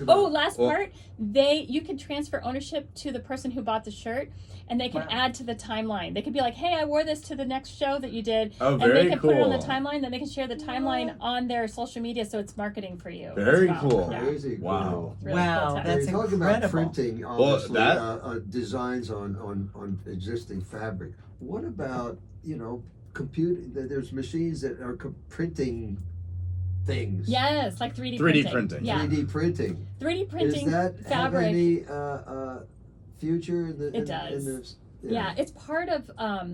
you can transfer ownership to the person who bought the shirt, and they can add to the timeline. They could be like, hey, I wore this to the next show that you did. And they can put it on the timeline, then they can share the timeline on their social media, so it's marketing for you. Very cool. Crazy cool. Wow. Really wow, cool. that's talking incredible. about printing, obviously, designs on existing fabric. What about, there's machines that are printing things. Yes, like 3D printing. Yeah. 3D printing. 3D printing Does that fabric. have any future in the It does. Yeah, it's part of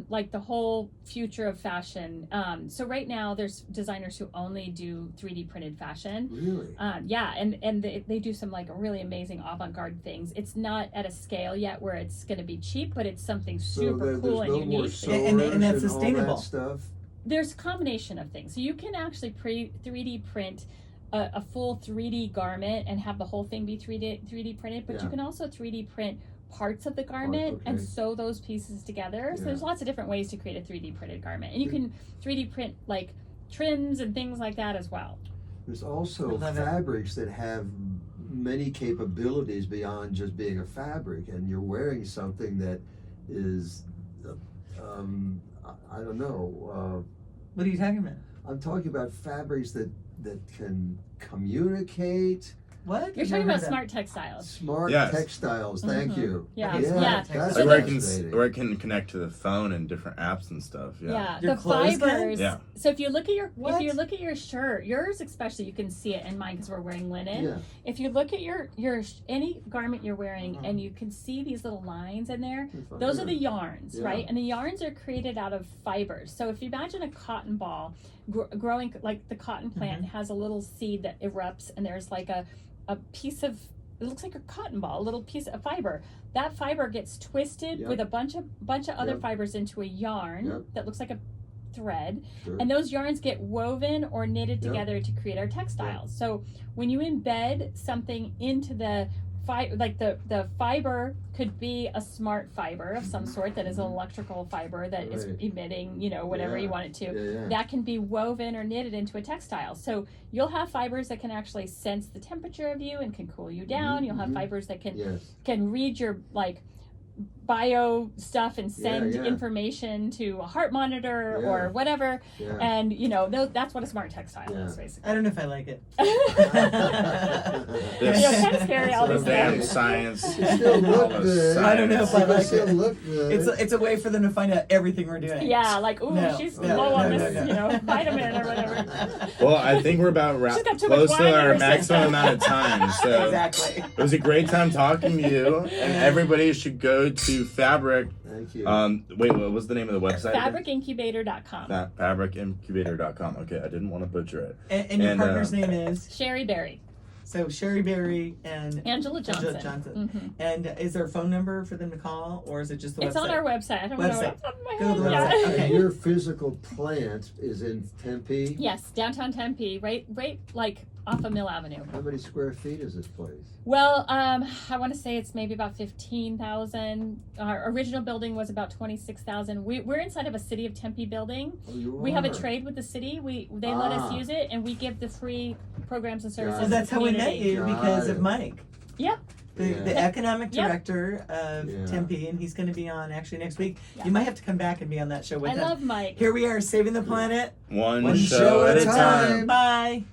like the whole future of fashion. So right now there's designers who only do 3D printed fashion. Really? Yeah, and they do some like really amazing avant-garde things. It's not at a scale yet where it's going to be cheap, but it's something super cool and unique. And that's sustainable. All that stuff. There's a combination of things. So you can actually 3D print a full 3D garment and have the whole thing be 3D printed, but you can also 3D print parts of the garment and sew those pieces together. So there's lots of different ways to create a 3D printed garment, and you can 3D print like trims and things like that as well. There's also fabrics that have many capabilities beyond just being a fabric, and you're wearing something that is I don't know, what are you talking about? I'm talking about fabrics that can communicate. What? You're talking about smart textiles. Smart textiles, thank you. Yeah. That's like where it can connect to the phone and different apps and stuff. Yeah, Your the clothes fibers. Yeah. So if you look at your shirt, yours especially, you can see it, and mine because we're wearing linen. Yeah. If you look at your any garment you're wearing, and you can see these little lines in there, those are the yarns, right? And the yarns are created out of fibers. So if you imagine a cotton ball growing, like the cotton plant has a little seed that erupts, and there's like a piece of, it looks like a cotton ball, a little piece of fiber. That fiber gets twisted with a bunch of other fibers into a yarn that looks like a thread, and those yarns get woven or knitted together to create our textiles. So when you embed something into the the fiber could be a smart fiber of some sort that is an electrical fiber that is emitting, whatever you want it to. That can be woven or knitted into a textile. So you'll have fibers that can actually sense the temperature of you and can cool you down. You'll have fibers that can read your bio stuff and send information to a heart monitor or whatever, and that's what a smart textile is basically. I don't know if I like it. Kind of scary all this damn stuff. science. Still look good. I don't know if I like it. Look good. It's a way for them to find out everything we're doing. Yeah, like she's low on this, vitamin or whatever. Well, I think we're about She's got too close much to wine our or maximum amount of time. So Exactly. it was a great time talking to you, and everybody should go to Fabric. Thank you. Wait, what was the name of the website? FABRICincubator.com. FABRICincubator.com. Okay, I didn't want to butcher it. And your partner's name is? Sherry Berry. So Sherry Berry and Angela Johnson. Mm-hmm. And is there a phone number for them to call, or is it just the website? It's on our website. I don't know what's on my Go to the head. website. Okay. Your physical plant is in Tempe? Yes, downtown Tempe, right off of Mill Avenue. How many square feet is this place? Well, I want to say it's maybe about 15,000. Our original building was about 26,000. We're inside of a City of Tempe building. Oh, you We have a are. trade with the city. They let us use it, and we give the free programs and services. So that's to how the we met community. you, because of Mike. Yep. The economic Yep. director of Tempe, and he's going to be on actually next week. Yeah. You might have to come back and be on that show with I us. love Mike. Here we are, saving the planet. One One show at a time. Bye.